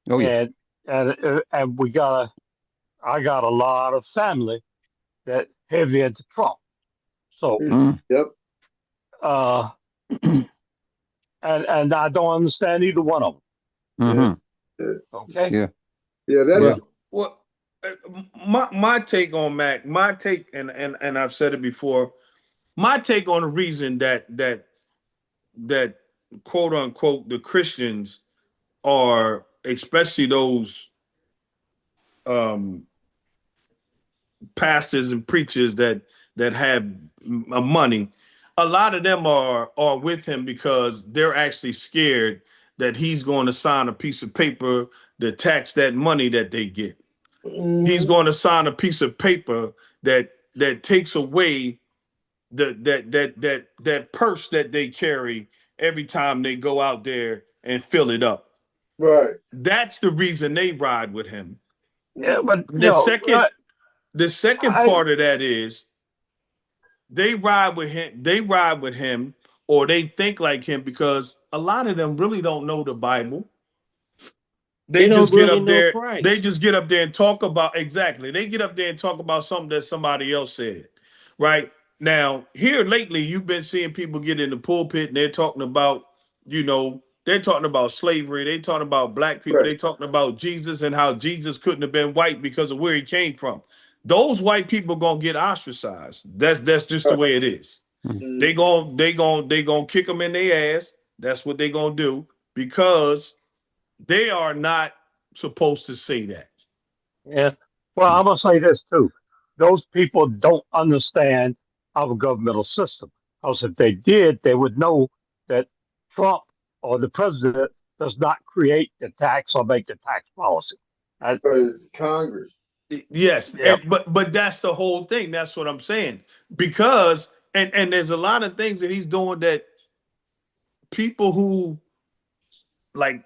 Oh yeah. And I got a lot of family that heavy into Trump. So yep. And I don't understand either one of them. Okay. Yeah. That's well. My take on Mac, my take, and I've said it before. My take on the reason that quote unquote the Christians are, especially those pastors and preachers that have money, a lot of them are with him because they're actually scared that he's going to sign a piece of paper to tax that money that they get. He's going to sign a piece of paper that takes away that purse that they carry every time they go out there and fill it up. Right. That's the reason they ride with him. Yeah, but the second part of that is they ride with him, or they think like him, because a lot of them really don't know the Bible. They just get up there. They just get up there and talk about exactly. They get up there and talk about something that somebody else said. Right now, here lately, you've been seeing people get in the pulpit and they're talking about, you know, they're talking about slavery. They're talking about black people. They're talking about Jesus and how Jesus couldn't have been white because of where he came from. Those white people gonna get ostracized. That's just the way it is. They gonna kick them in their ass. That's what they gonna do, because they are not supposed to say that. Yeah. Well, I'm gonna say this too. Those people don't understand our governmental system. Because if they did, they would know that Trump or the president does not create the tax or make the tax policy. It's Congress. Yes, yeah. But that's the whole thing. That's what I'm saying. Because and there's a lot of things that he's doing that people who like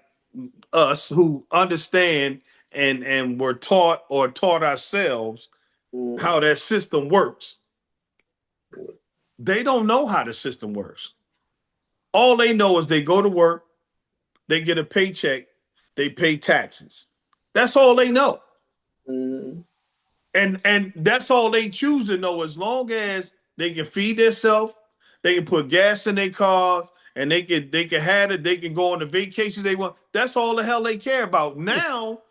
us, who understand and were taught or taught ourselves how that system works, they don't know how the system works. All they know is they go to work, they get a paycheck, they pay taxes. That's all they know. And that's all they choose to know, as long as they can feed themselves, they can put gas in their cars, and they can have it, they can go on the vacations they want. That's all the hell they care about. Now,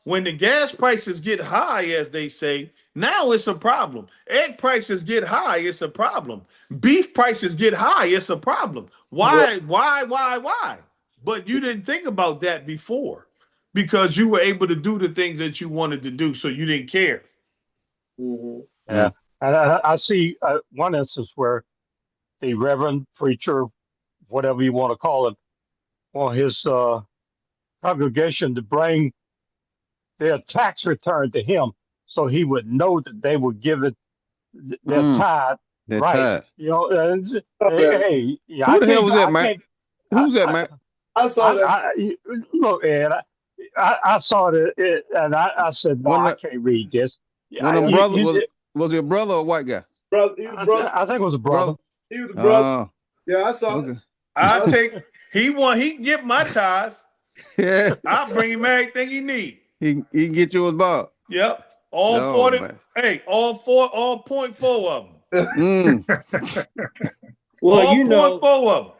when the gas prices get high, as they say, now it's a problem. Egg prices get high, it's a problem. Beef prices get high, it's a problem. Why? But you didn't think about that before, because you were able to do the things that you wanted to do, so you didn't care. Yeah. And I see one instance where the reverend preacher, whatever you want to call him, want his congregation to bring their tax return to him so he would know that they were given their tithe. Tithe. You know, hey, who the hell was that, Matt? Who's that, Matt? I saw that. Look, Ed, I saw it, and I said, no, I can't read this. One of them brothers, was he a brother or a white guy? Brother, I think it was a brother. He was a brother. Yeah, I saw it. He get my ties. Yeah. I'll bring him everything he need. He can get yours, Bob. Yep. All Oh, 40. man. Hey, all 0.4 of them. Well, all you know, 0.4 of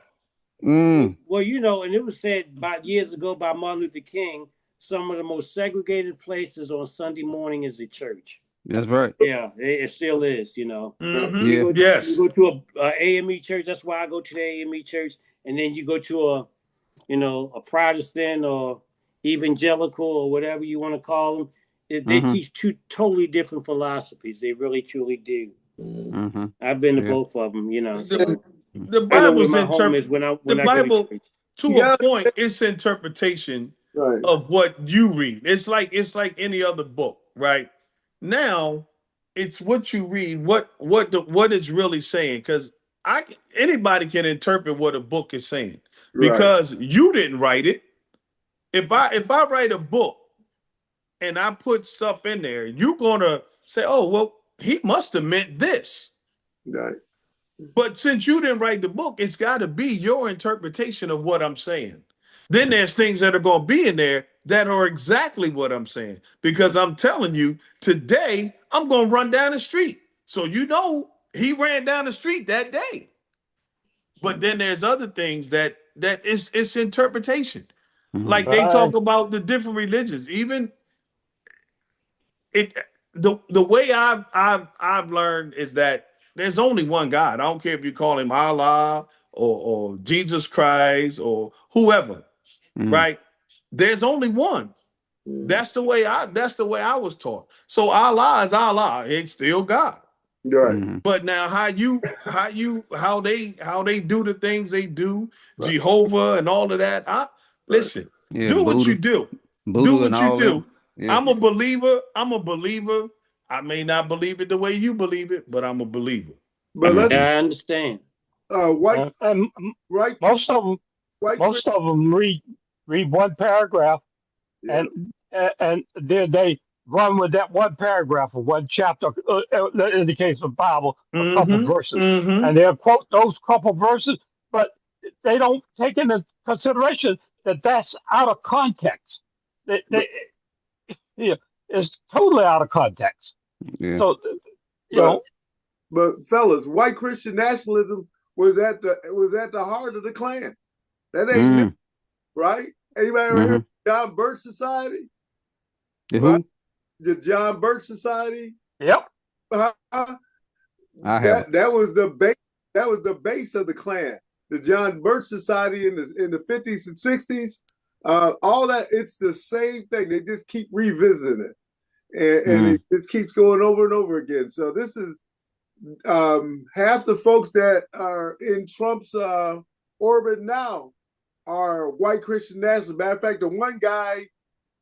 them. Well, you know, and it was said about years ago by Martin Luther King, some of the most segregated places on Sunday morning is the church. That's right. Yeah, it still is, you know. Mm-hmm. You Yes. go to a AME church. That's why I go to the AME church. And then you go to a Protestant or evangelical or whatever you want to call them. They teach two totally different philosophies. They really, truly do. I've been to both of them, you know. So the Bible's my home is when I Bible, go to church. To a point, it's interpretation of what you read. It's like any other book, right? Now, it's what you read, what it's really saying, because anybody can interpret what a book is saying because you didn't write it. If I write a book and I put stuff in there, you're gonna say, "Oh, well, he must have meant this." Right. But since you didn't write the book, it's got to be your interpretation of what I'm saying. Then there's things that are going to be in there that are exactly what I'm saying. Because I'm telling you, today, I'm going to run down the street. So you know he ran down the street that day. But then there's other things that it's interpretation. Like they talk about the different religions. Even the way I've learned is that there's only one God. I don't care if you call him Allah or Jesus Christ or whoever, right? There's only one. That's the way I was taught. So Allah is Allah. It's still God. Right. But now how they do the things they do, Jehovah and all of that. Listen, do what you do. Do what you do. Yeah. I'm a believer. I may not believe it the way you believe it, but I'm a believer. But I understand. Most of them read one paragraph, and then they run with that one paragraph or one chapter. In the case of the Bible, a couple verses, and they'll quote those couple verses, but they don't take into consideration that that's out of context. It's totally out of context. Yeah. So, you know. But fellas, white Christian nationalism was at the heart of the Klan. That ain't new, right? Anybody ever heard of John Birch Society? Who? The John Birch Society. Yep. That was the base. That was the base of the Klan. The John Birch Society in the 50s and 60s. All that, it's the same thing. They just keep revisiting it. And it just keeps going over and over again. So this is half the folks that are in Trump's orbit now are white Christian nationalists. Matter of fact, the one guy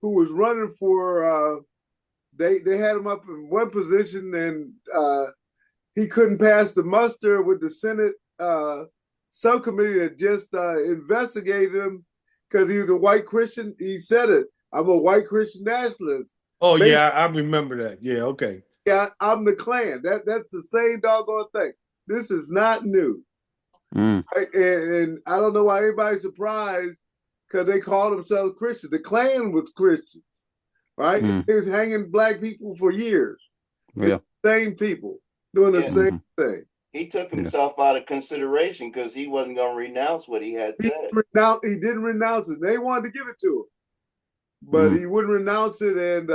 who was running for, they had him up in one position and he couldn't pass the muster with the Senate subcommittee that just investigated him because he was a white Christian. He said it. I'm a white Christian nationalist. Oh, yeah, I remember that. Yeah, okay. Yeah, I'm the Klan. That's the same doggone thing. This is not new. Right? And I don't know why anybody's surprised because they call themselves Christians. The Klan was Christians, right? They was hanging black people for years. Yeah. Same people doing the same thing. He took himself out of consideration because he wasn't going to renounce what he had said. He didn't renounce it. They wanted to give it to him, but he wouldn't renounce it, and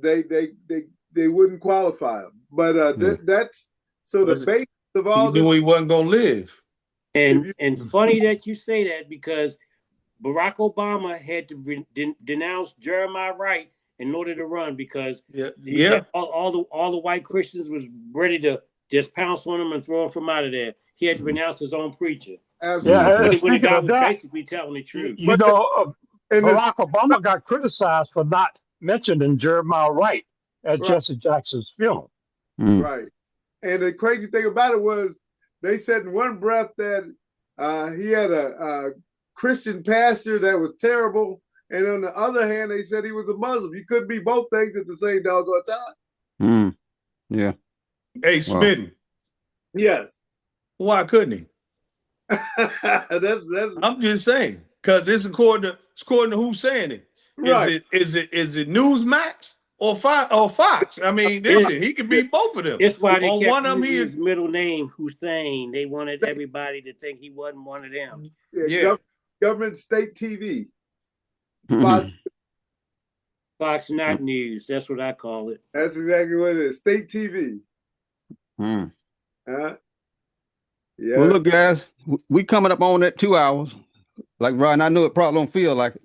they wouldn't qualify him. But that's so the base of all. He knew he wasn't going to live. And funny that you say that because Barack Obama had to denounce Jeremiah Wright in order to run because all the white Christians was ready to just pounce on him and throw him from out of there. He had to renounce his own preacher. Absolutely. When the guy was basically telling the truth. You know, Barack Obama got criticized for not mentioning Jeremiah Wright at Jesse Jackson's funeral. Right. And the crazy thing about it was they said in one breath that he had a Christian pastor that was terrible. And on the other hand, they said he was a Muslim. You couldn't be both things at the same doggone time. Yeah. Hey, Smitty. Yes. Why couldn't he? that's I'm just saying, because it's according to who's saying it. right. Is it Newsmax or Fox? I mean, listen, he could be both of them. That's why they On kept one of them, using his middle name, Hussein. They wanted everybody to think he wasn't one of them. Yeah. Government state TV. Mhm. Fox Not News. That's what I call it. That's exactly what it is. State TV. Mm. Yeah. Well, look, guys, we coming up on that 2 hours. Like Ryan, I know it probably don't feel like it.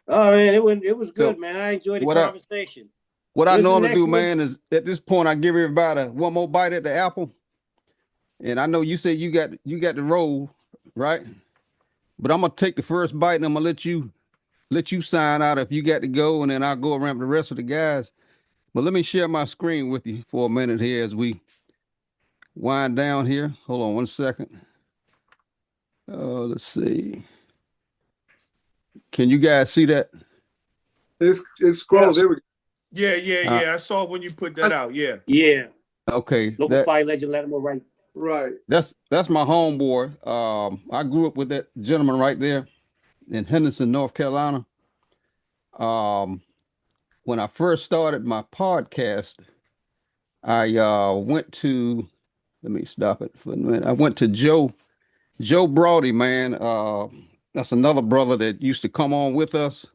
Oh man, it was good, So, man. I enjoyed the what I- conversation. What I When's the normally next do, one? man, is at this point I give everybody one more bite at the apple. And I know you said you got the roll, right? But I'm gonna take the first bite and I'm gonna let you sign out if you got to go, and then I'll go around with the rest of the guys. But let me share my screen with you for a minute here as we wind down here. Hold on 1 second. Let's see. Can you guys see that? It's scrolled. There we go. Yeah. I saw when you put that out. Yeah. Yeah. Okay. Local fight legend Lattimore, right? Right. That's my homeboy. I grew up with that gentleman right there in Henderson, North Carolina. When I first started my podcast, I went to, let me stop it for a minute. I went to Joe Brody, man. That's another brother that used to come on with us.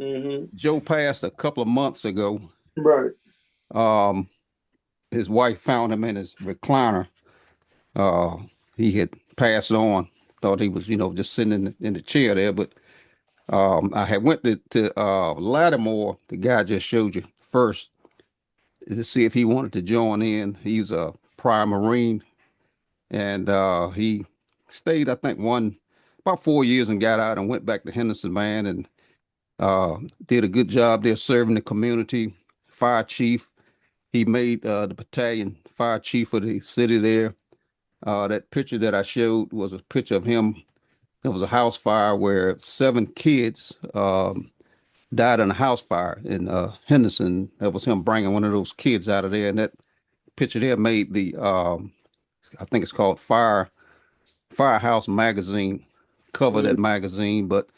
Mm-hmm. Joe passed a couple of months ago. Right. His wife found him in his recliner. He had passed on. Thought he was, just sitting in the chair there. But I had went to Lattimore, the guy I just showed you first, to see if he wanted to join in. He's a prior Marine, and he stayed, I think, about 4 years and got out and went back to Henderson, man, and did a good job there serving the community. Fire chief. He made the battalion fire chief of the city there. That picture that I showed was a picture of him. There was a house fire where 7 kids died in a house fire in Henderson. That was him bringing one of those kids out of there. And that picture there made the, I think it's called Firehouse magazine, cover that magazine. But,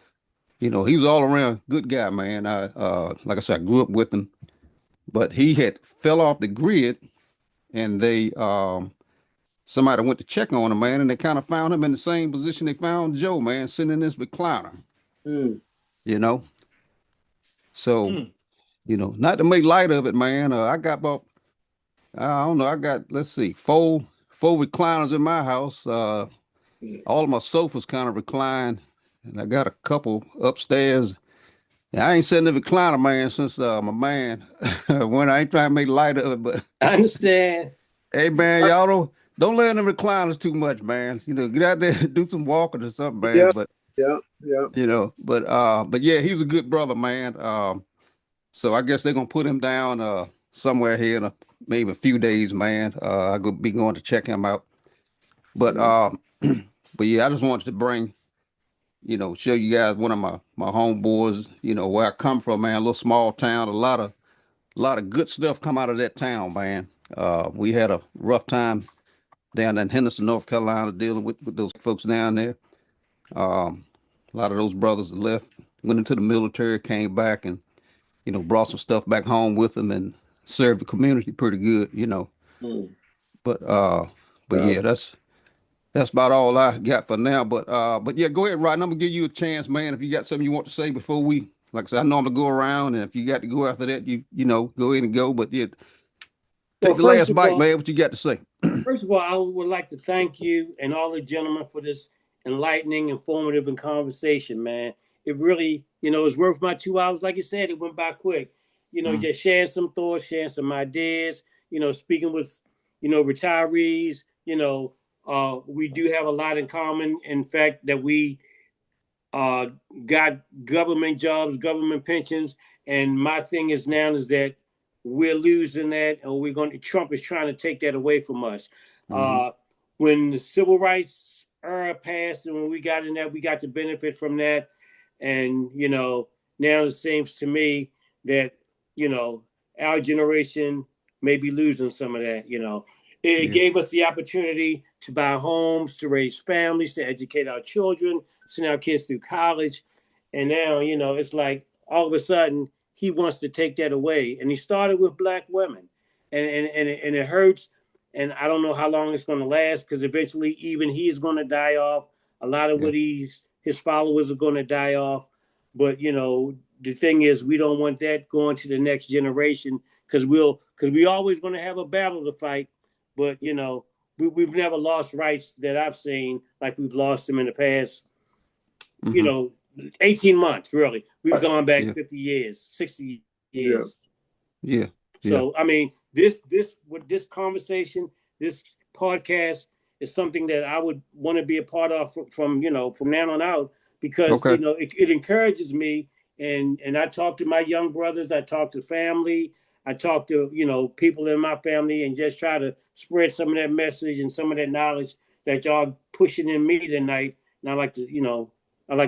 he was all around good guy, man. Like I said, I grew up with him. But he had fell off the grid, and they somebody went to check on him, man, and they kind of found him in the same position they found Joe, man, sitting in this recliner. So, not to make light of it, man. I got about, I don't know, let's see, four recliners in my house. All of my sofas kind of recline, and I got a couple upstairs. I ain't sitting in the recliner, man, since my man, when I ain't trying to make light of it, but I understand. Hey, man, y'all don't lay in the recliners too much, man. Get out there and do some walking or something, man. Yeah. But Yeah. but yeah, he's a good brother, man. So I guess they're gonna put him down somewhere here in maybe a few days, man. I could be going to check him out. But but yeah, I just wanted to bring, show you guys one of my homeboys, where I come from, man. A little small town, a lot of good stuff come out of that town, man. We had a rough time down in Henderson, North Carolina, dealing with those folks down there. A lot of those brothers left, went into the military, came back, and brought some stuff back home with them and served the community pretty good, But yeah, that's about all I got for now. But yeah, go ahead, Rod. I'm gonna give you a chance, man. If you got something you want to say before we, like I said, I normally go around, and if you got to go after that, you go ahead and go. But yeah, take the last bite, man. What you got to say? First of all, I would like to thank you and all the gentlemen for this enlightening, informative, and conversation, man. It really, it's worth my 2 hours. Like you said, it went by quick. Just sharing some thoughts, sharing some ideas, speaking with, retirees, we do have a lot in common. In fact, that we got government jobs, government pensions. And my thing is now is that we're losing that, and Trump is trying to take that away from us. When the civil rights era passed and when we got in that, we got the benefit from that. And, now it seems to me that, our generation may be losing some of that, It gave us the opportunity to buy homes, to raise families, to educate our children, send our kids through college. And now, it's like all of a sudden he wants to take that away. And he started with Black women. And it hurts. And I don't know how long it's going to last, because eventually even he is going to die off. A lot of what his followers are going to die off. But, the thing is, we don't want that going to the next generation, because we always going to have a battle to fight. But, we've never lost rights that I've seen like we've lost them in the past, 18 months, really. We've gone back 50 years, 60 years. Yeah. So, I mean, this conversation, this podcast is something that I would want to be a part of from now on out, because, it encourages me. And I talk to my young brothers, I talk to family, I talk to, people in my family, and just try to spread some of that message and some of that knowledge that y'all pushing in me tonight. And I'd like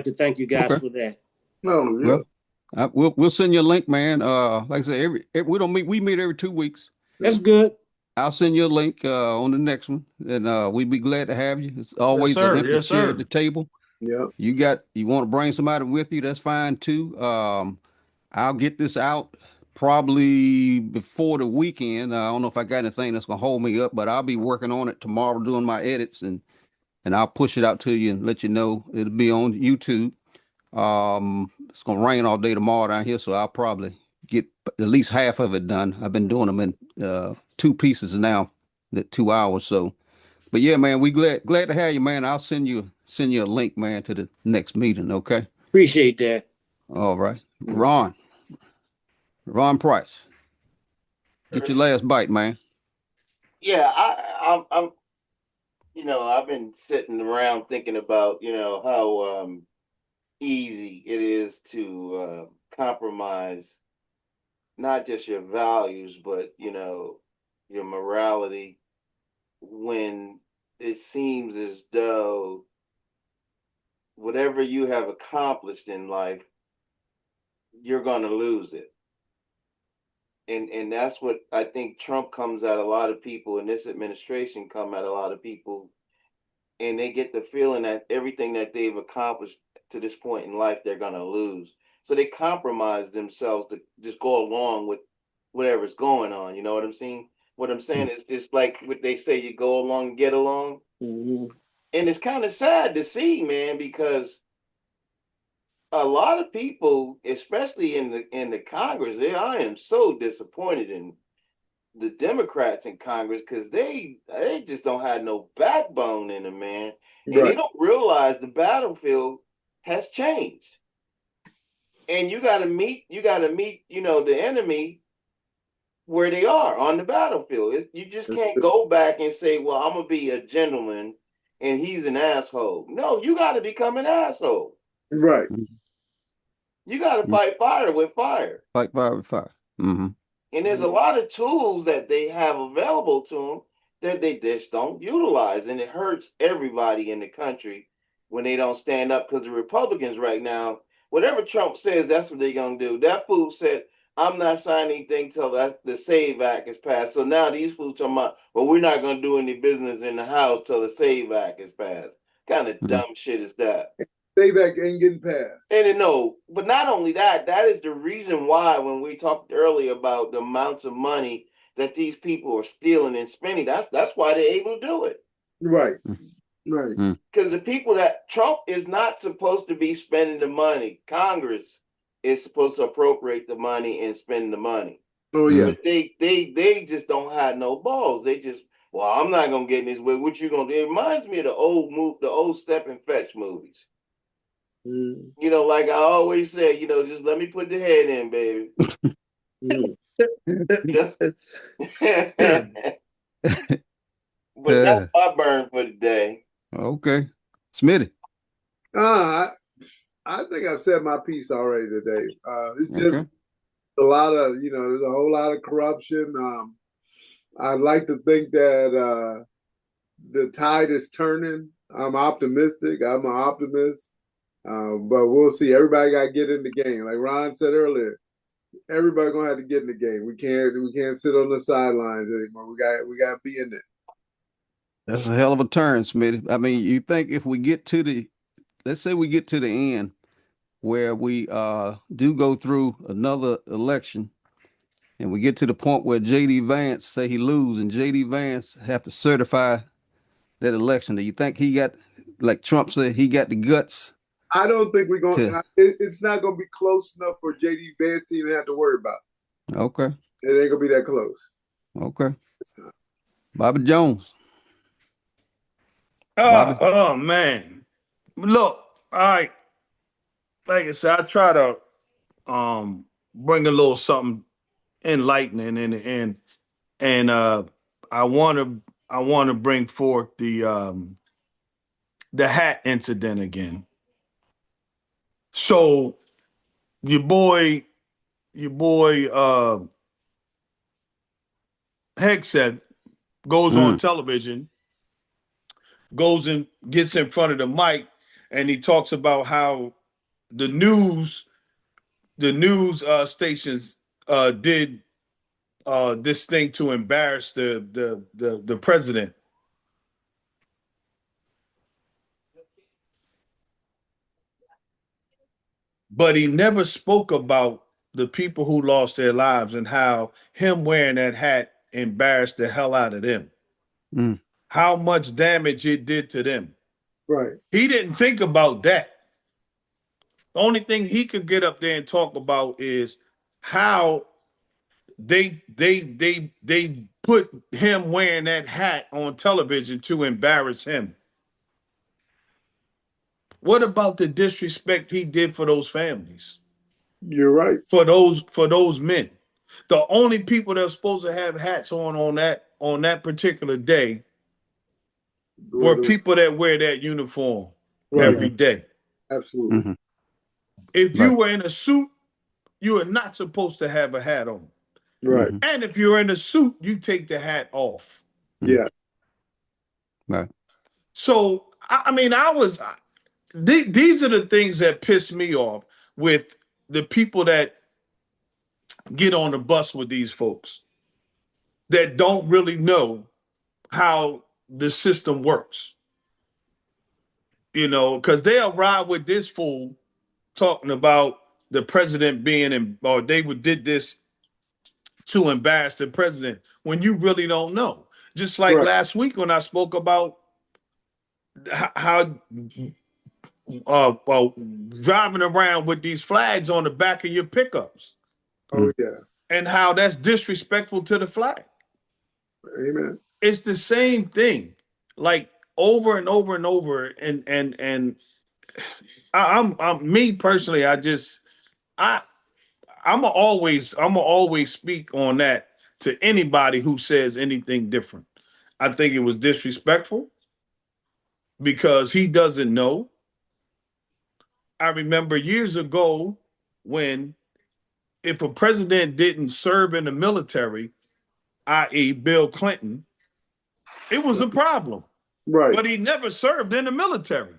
to thank you guys for that. Oh, yeah. Well, we'll send you a link, man. Like I said, we meet every 2 weeks. That's good. I'll send you a link on the next one, and we'd be glad to have you. It's always an empty chair at the table. Yeah. You want to bring somebody with you, that's fine too. I'll get this out probably before the weekend. I don't know if I got anything that's gonna hold me up, but I'll be working on it tomorrow, doing my edits, and I'll push it out to you and let you know. It'll be on YouTube. It's gonna rain all day tomorrow down here, so I'll probably get at least half of it done. I've been doing them in 2 pieces now, that 2 hours. So, but yeah, man, we glad to have you, man. I'll send you a link, man, to the next meeting. Okay. Appreciate that. All right, Ron Price, get your last bite, man. Yeah, I'm. I've been sitting around thinking about how easy it is to compromise not just your values, but your morality, when it seems as though whatever you have accomplished in life, you're going to lose it. And that's what I think Trump comes at a lot of people, and this administration come at a lot of people, and they get the feeling that everything that they've accomplished to this point in life, they're going to lose. So they compromise themselves to just go along with whatever's going on. You know what I'm saying? What I'm saying is, it's like what they say, you go along and get along. Mm-hmm. And it's kind of sad to see, man, because a lot of people, especially in the Congress, I am so disappointed in the Democrats in Congress, because they just don't have no backbone in them, man. And they don't realize the battlefield has changed. And you gotta meet, the enemy where they are on the battlefild. You just can't go back and say, well, I'm gonna be a gentleman and he's an asshole. No, you gotta become an asshole. Right. You gotta fight fire with fire. Fight fire with fire. Mm-hmm. And there's a lot of tools that they have available to them that they just don't utilize. And it hurts everybody in the country when they don't stand up, because the Republicans right now, whatever Trump says, that's what they're going to do. That fool said, I'm not signing anything till the SAVE Act is passed. So now these fools talking about, well, we're not going to do any business in the House till the SAVE Act is passed. What kind of dumb shit is that? SAVE Act ain't getting passed. And no, but not only that, that is the reason why, when we talked earlier about the amounts of money that these people are stealing and spending, that's why they're able to do it. Right. Right. Because the people that Trump is not supposed to be spending the money. Congress is supposed to appropriate the money and spend the money. Oh yeah. But they just don't have no balls. They just, well, I'm not gonna get in this way. What you gonna do? It reminds me of the old Step and Fetch movies. Like I always say, just let me put the head in, baby. But that's my burn for the day. Okay. Smitty. I think I've said my piece already today. It's just a lot of, there's a whole lot of corruption. I'd like to think that the tide is turning. I'm optimistic. I'm an optimist. But we'll see. Everybody got to get in the game. Like Ron said earlier, everybody gonna have to get in the game. We can't sit on the sidelines anymore. We got to be in it. That's a hell of a turn, Smitty. I mean, you think if we get to the, let's say we get to the end where we do go through another election and we get to the point where J.D. Vance say he lose and J.D. Vance have to certify that election, do you think he got, like Trump said, he got the guts? I don't think we're going to, it's not going to be close enough for J.D. Vance to even have to worry about. Okay. It ain't going to be that close. Okay. Bobby Jones. Oh man. Look, all right. Like I said, I try to bring a little something enlightening and I want to bring forth the hat incident again. So your boy Hegseth goes on television, goes and gets in front of the mic, and he talks about how the news stations did this thing to embarrass the president. But he never spoke about the people who lost their lives and how him wearing that hat embarrassed the hell out of them. How much damage it did to them. Right. He didn't think about that. The only thing he could get up there and talk about is how they put him wearing that hat on television to embarrass him. What about the disrespect he did for those families? You're right. For those men. The only people that are supposed to have hats on that particular day were people that wear that uniform every day. Absolutely. If you were in a suit, you are not supposed to have a hat on. Right. And if you're in a suit, you take the hat off. Yeah. Right. So, I mean, these are the things that piss me off with the people that get on the bus with these folks that don't really know how the system works. You know, because they'll ride with this fool talking about the president being or they did this to embarrass the president when you really don't know. Just like last week when I spoke about how driving around with these flags on the back of your pickups. Oh yeah. And how that's disrespectful to the flag. Amen. It's the same thing, like over and over and over. And I'm me personally. I'm always speak on that to anybody who says anything different. I think it was disrespectful because he doesn't know. I remember years ago when if a president didn't serve in the military, i.e. Bill Clinton, it was a problem. Right. But he never served in the military.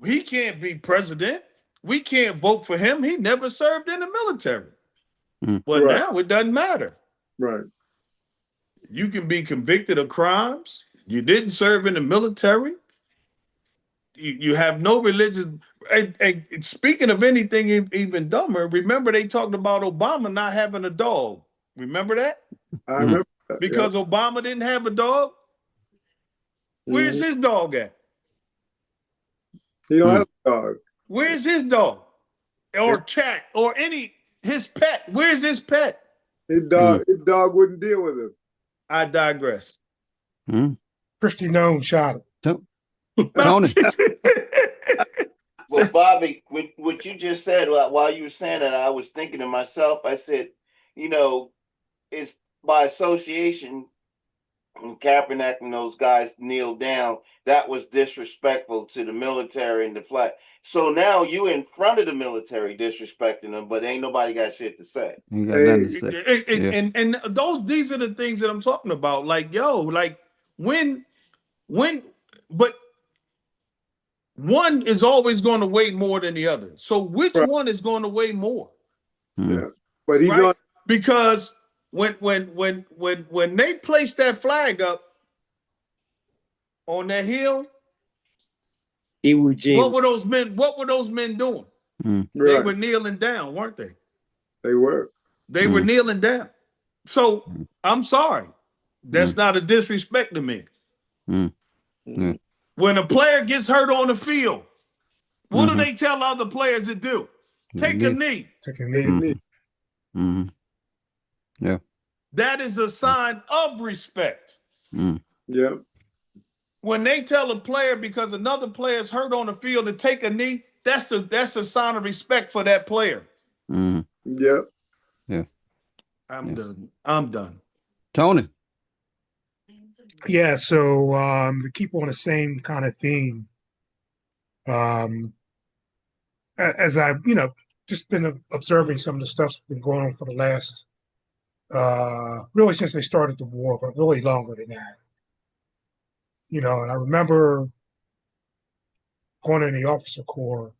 He can't be president. We can't vote for him. He never served in the military. But now it doesn't matter. Right. You can be convicted of crimes. You didn't serve in the military. You have no religion. And speaking of anything even dumber, remember they talked about Obama not having a dog. Remember that? I remember that, because Obama didn't have a dog. Where's his dog at? He don't have a dog. Where's his dog? Or cat or his pet? Where's his pet? His dog wouldn't deal with him. I digress. Christy Nome shot him. Tony. Well, Bobby, what you just said while you were saying that, I was thinking to myself, I said, you know, it's by association, when Kaepernick and those guys kneeled down, that was disrespectful to the military and the flag. So now you in front of the military disrespecting them, but ain't nobody got shit to say. You got nothing to say. And these are the things that I'm talking about. Like, like but one is always going to weigh more than the other. So which one is going to weigh more? Yeah. But he's because when they placed that flag up, on that hill, Iwo Jima. what were those men doing? Right. They were kneeling down, weren't they? They were. They were kneeling down. So I'm sorry. That's not a disrespect to me. When a player gets hurt on the field, what do they tell other players to do? Take a knee. Take a knee. Yeah. That is a sign of respect. Yeah. When they tell a player because another player is hurt on the field to take a knee, that's a sign of respect for that player. Yep. Yeah. I'm done. Tony. Yeah, so to keep on the same kind of theme, as I've, just been observing some of the stuff that's been going on for the last, really since they started the war, but really longer than that. And I remember going in the officer corps,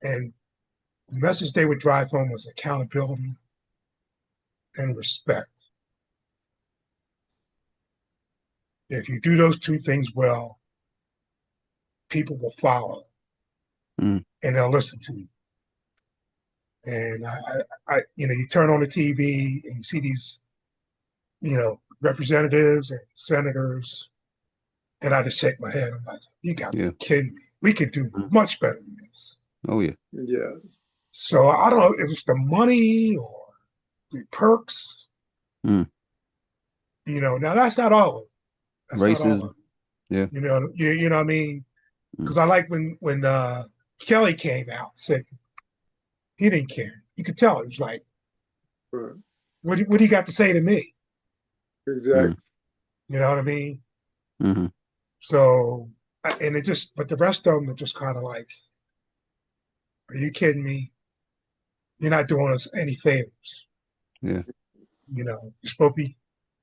and the message they would drive home was accountability and respect. If you do those two things well, people will follow and they'll listen to you. And I you turn on the TV and you see these, representatives and senators, and I just shake my head. I'm like, you got to be kidding me. We could do much better than this. Oh, yeah. Yeah. So I don't know if it's the money or the perks. Now that's not all of it. That's racism. Not all of it. Yeah. You know what I mean? Because I like when Kelly came out, said he didn't care. You could tell. It was like, what do you got to say to me? Exactly. You know what I mean? So, but the rest of them are just kind of like, are you kidding me? You're not doing us any favors. Yeah. You're supposed to be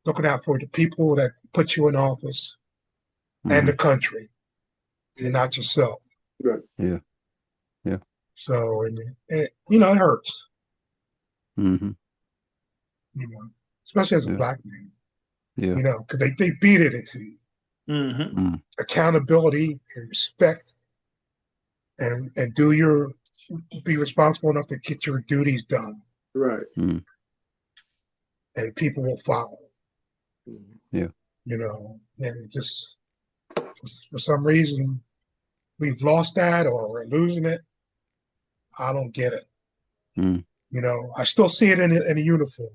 looking out for the people that put you in office and the country, and not yourself. Right. Yeah. Yeah. So, and it hurts. Especially as a black man. Yeah. Because they beat it into you. Accountability and respect, and be responsible enough to get your duties done. Right. And people will follow. Yeah. And it just, for some reason, we've lost that or we're losing it. I don't get it. I still see it in a uniform.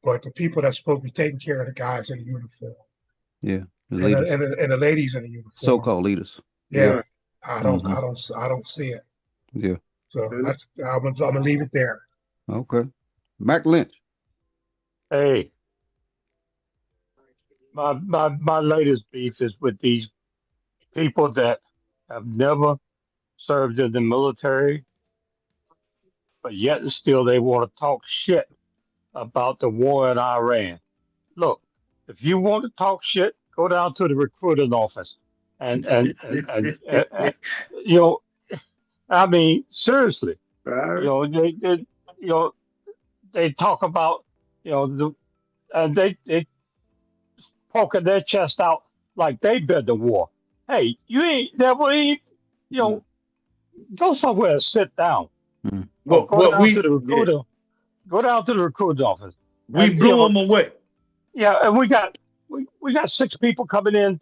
But the people that's supposed to be taking care of the guys in the uniform. Yeah. And the ladies in the uniform. So-called leaders. Yeah. I don't see it. Yeah. So I'm gonna leave it there. Okay. Mack Lynch. Hey. My latest beef is with these people that have never served in the military, but yet still they want to talk shit about the war in Iran. Look, if you want to talk shit, go down to the recruiting office, and I mean, seriously, they talk about, and they poking their chest out like they've been to war. Hey, you ain't never even, go somewhere and sit down. Go down to the recruiting office. We blew them away. Yeah, and we got 6 people coming in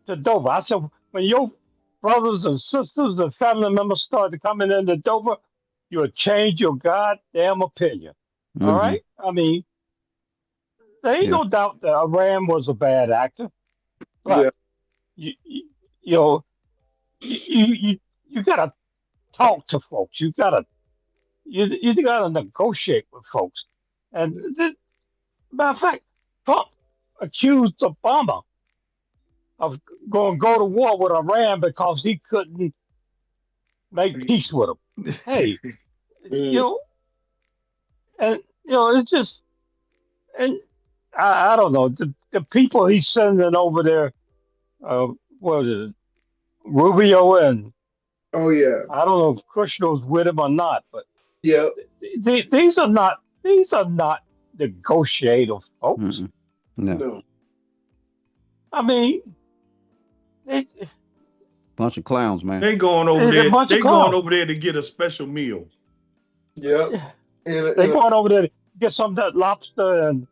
to Dover. I said, when your brothers and sisters and family members started coming into Dover, you'll change your goddamn opinion. All right? I mean, there ain't no doubt that Iran was a bad actor. But you gotta talk to folks. You gotta negotiate with folks. And matter of fact, Trump accused Obama of going to go to war with Iran because he couldn't make peace with him. Hey, it's just, and I don't know, the people he's sending over there, what is it, Rubio and I don't know if Kushner's with him or not, but these are not negotiative folks. No. I mean, they, Bunch of clowns, man. They going over they're a there. bunch of They going clowns. over there to get a special meal. Yep. They going over there to get some of that lobster and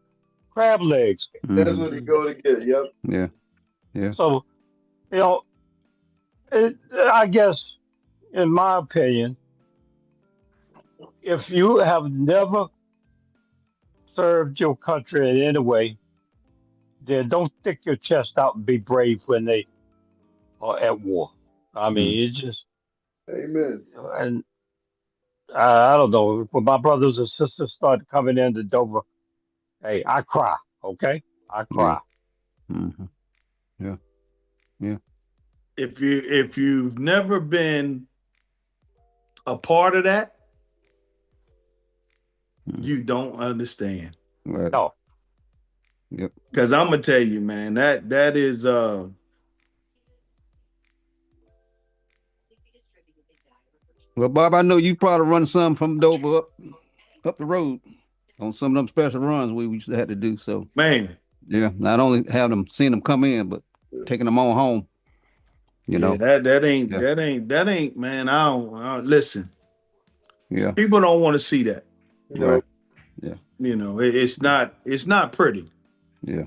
crab legs. That's what you go to get. Yep. Yeah. Yeah. So, you know, I guess, in my opinion, if you have never served your country in any way, then don't stick your chest out and be brave when they are at war. I mean, it just, Amen. and I don't know, when my brothers and sisters started coming into Dover, hey, I cry, okay? I cry. Mm-hmm. Yeah. Yeah. If you've never been a part of that, you don't understand. Right. No. Yep. Because I'm gonna tell you, man, that is Well, Bob, I know you probably run some from Dover up the road on some of them special runs we used to have to do. So, man, yeah, not only seeing them come in, but taking them on home. You know, that ain't, man. I don't listen. Yeah, people don't want to see that. Right. Yeah. You know, it's not pretty. Yeah.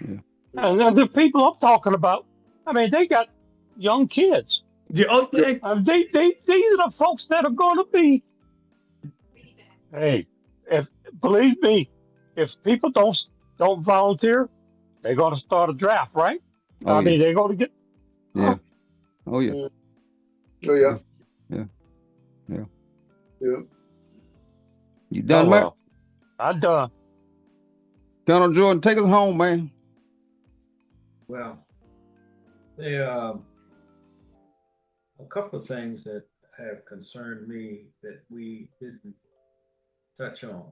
And the people I'm talking about, I mean, they got young kids. Yeah. These are the folks that are going to be. Hey, believe me, if people don't volunteer, they're going to start a draft, right? I mean, they're going to get. Yeah. Oh yeah. Oh yeah. Yeah. Yeah. You done, Matt? I'm done. Colonel Jordan, take us home, man. Well, there are a couple of things that have concerned me that we didn't touch on.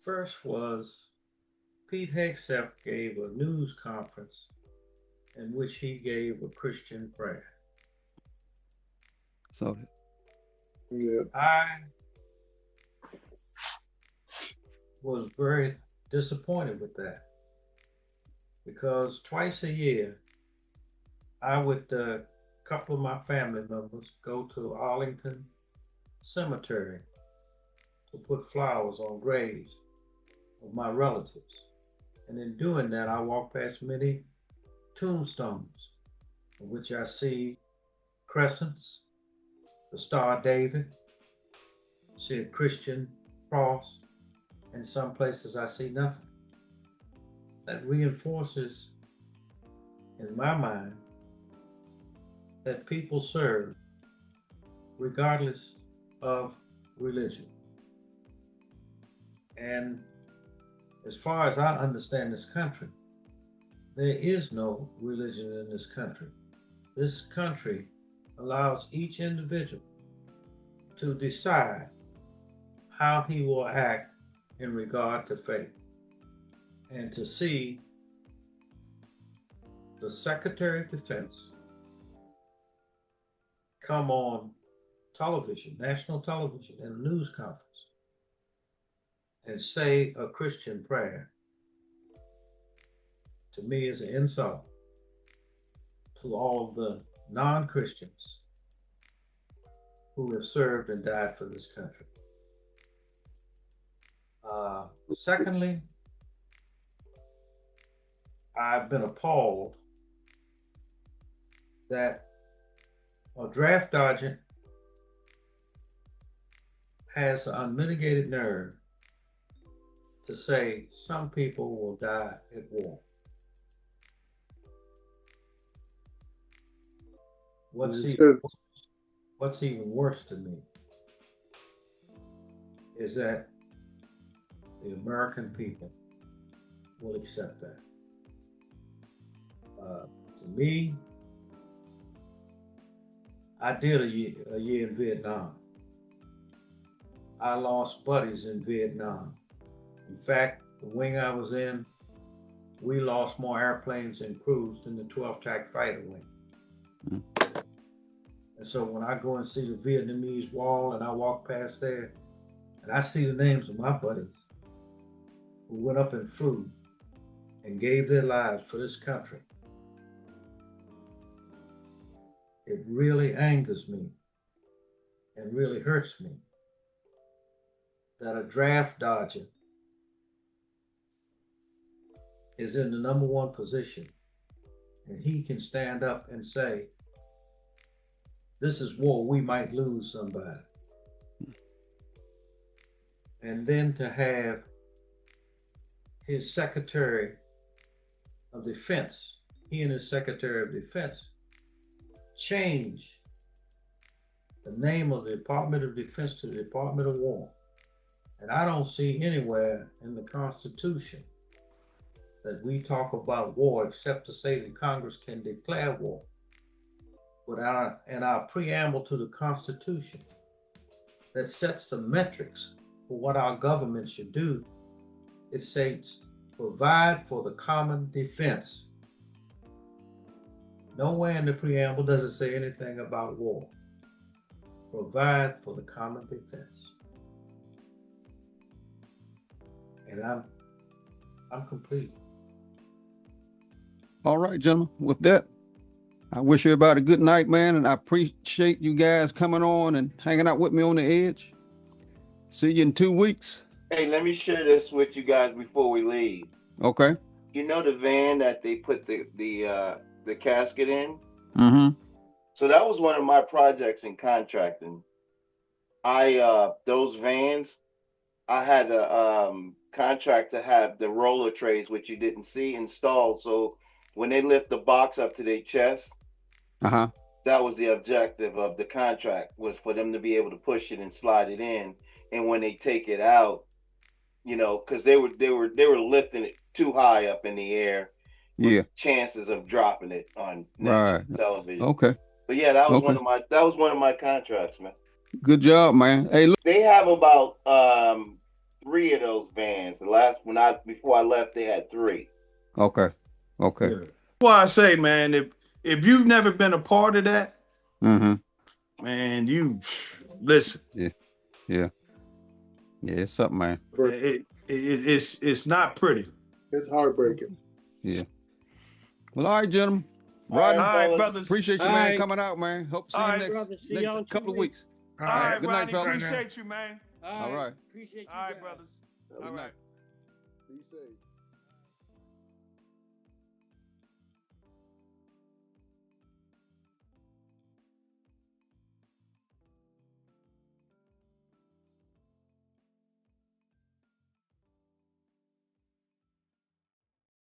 First was Pete Hegseth gave a news conference in which he gave a Christian prayer. So, yeah. I was very disappointed with that because twice a year I would a couple of my family members go to Arlington Cemetery to put flowers on graves of my relatives. And in doing that, I walk past many tombstones in which I see crescents, the Star of David, see a Christian cross, and some places I see nothing. That reinforces in my mind that people serve regardless of religion. And as far as I understand this country, there is no religion in this country. This country allows each individual to decide how he will act in regard to faith. And to see the Secretary of Defense come on television, national television, in a news conference and say a Christian prayer, to me is an insult to all the non-Christians who have served and died for this country. Secondly, I've been appalled that a draft dodger has the unmitigated nerve to say some people will die at war. What's even worse to me is that the American people will accept that. To me, I did a year in Vietnam. I lost buddies in Vietnam. In fact, the wing I was in, we lost more airplanes and crews than the 12th TAC fighter wing. And so when I go and see the Vietnamese wall and I walk past there and I see the names of my buddies who went up and flew and gave their lives for this country. It really angers me and really hurts me that a draft dodger is in the number one position and he can stand up and say, this is war, we might lose somebody. And then to have his Secretary of Defense, he and his Secretary of Defense, change the name of the Department of Defense to the Department of War. And I don't see anywhere in the Constitution that we talk about war except to say that Congress can declare war. But in our preamble to the Constitution that sets the metrics for what our government should do, it says, provide for the common defense. Nowhere in the preamble does it say anything about war. Provide for the common defense. And I'm complete. All right, gentlemen. With that, I wish everybody a good night, man, and I appreciate you guys coming on and hanging out with me on the edge. See you in 2 weeks. Hey, let me share this with you guys before we leave. Okay. You know the van that they put the casket in? Mm-hmm. So that was one of my projects in contracting. Those vans, I had a contract to have the roller trays, which you didn't see, installed. So when they lift the box up to their chest, that was the objective of the contract, was for them to be able to push it and slide it in. And when they take it out, you know, because they were lifting it too high up in the air. Yeah. Chances of dropping it on television. Okay. But yeah, that was one of my contracts, man. Good job, man. Hey, look. They have about 3 of those vans. The last before I left, they had 3. Okay. Yeah. That's why I say, man, if you've never been a part of that, man, you listen. Yeah, it's something, man. It's not pretty. It's heartbreaking. Yeah. Well, all right, gentlemen. All right, brothers. Appreciate you, man, coming out, man. Hope to see you next couple of weeks. All right, Good Ronnie, night, fellas. appreciate you, man. All right. Appreciate you. All right, brothers. Good night. Be safe.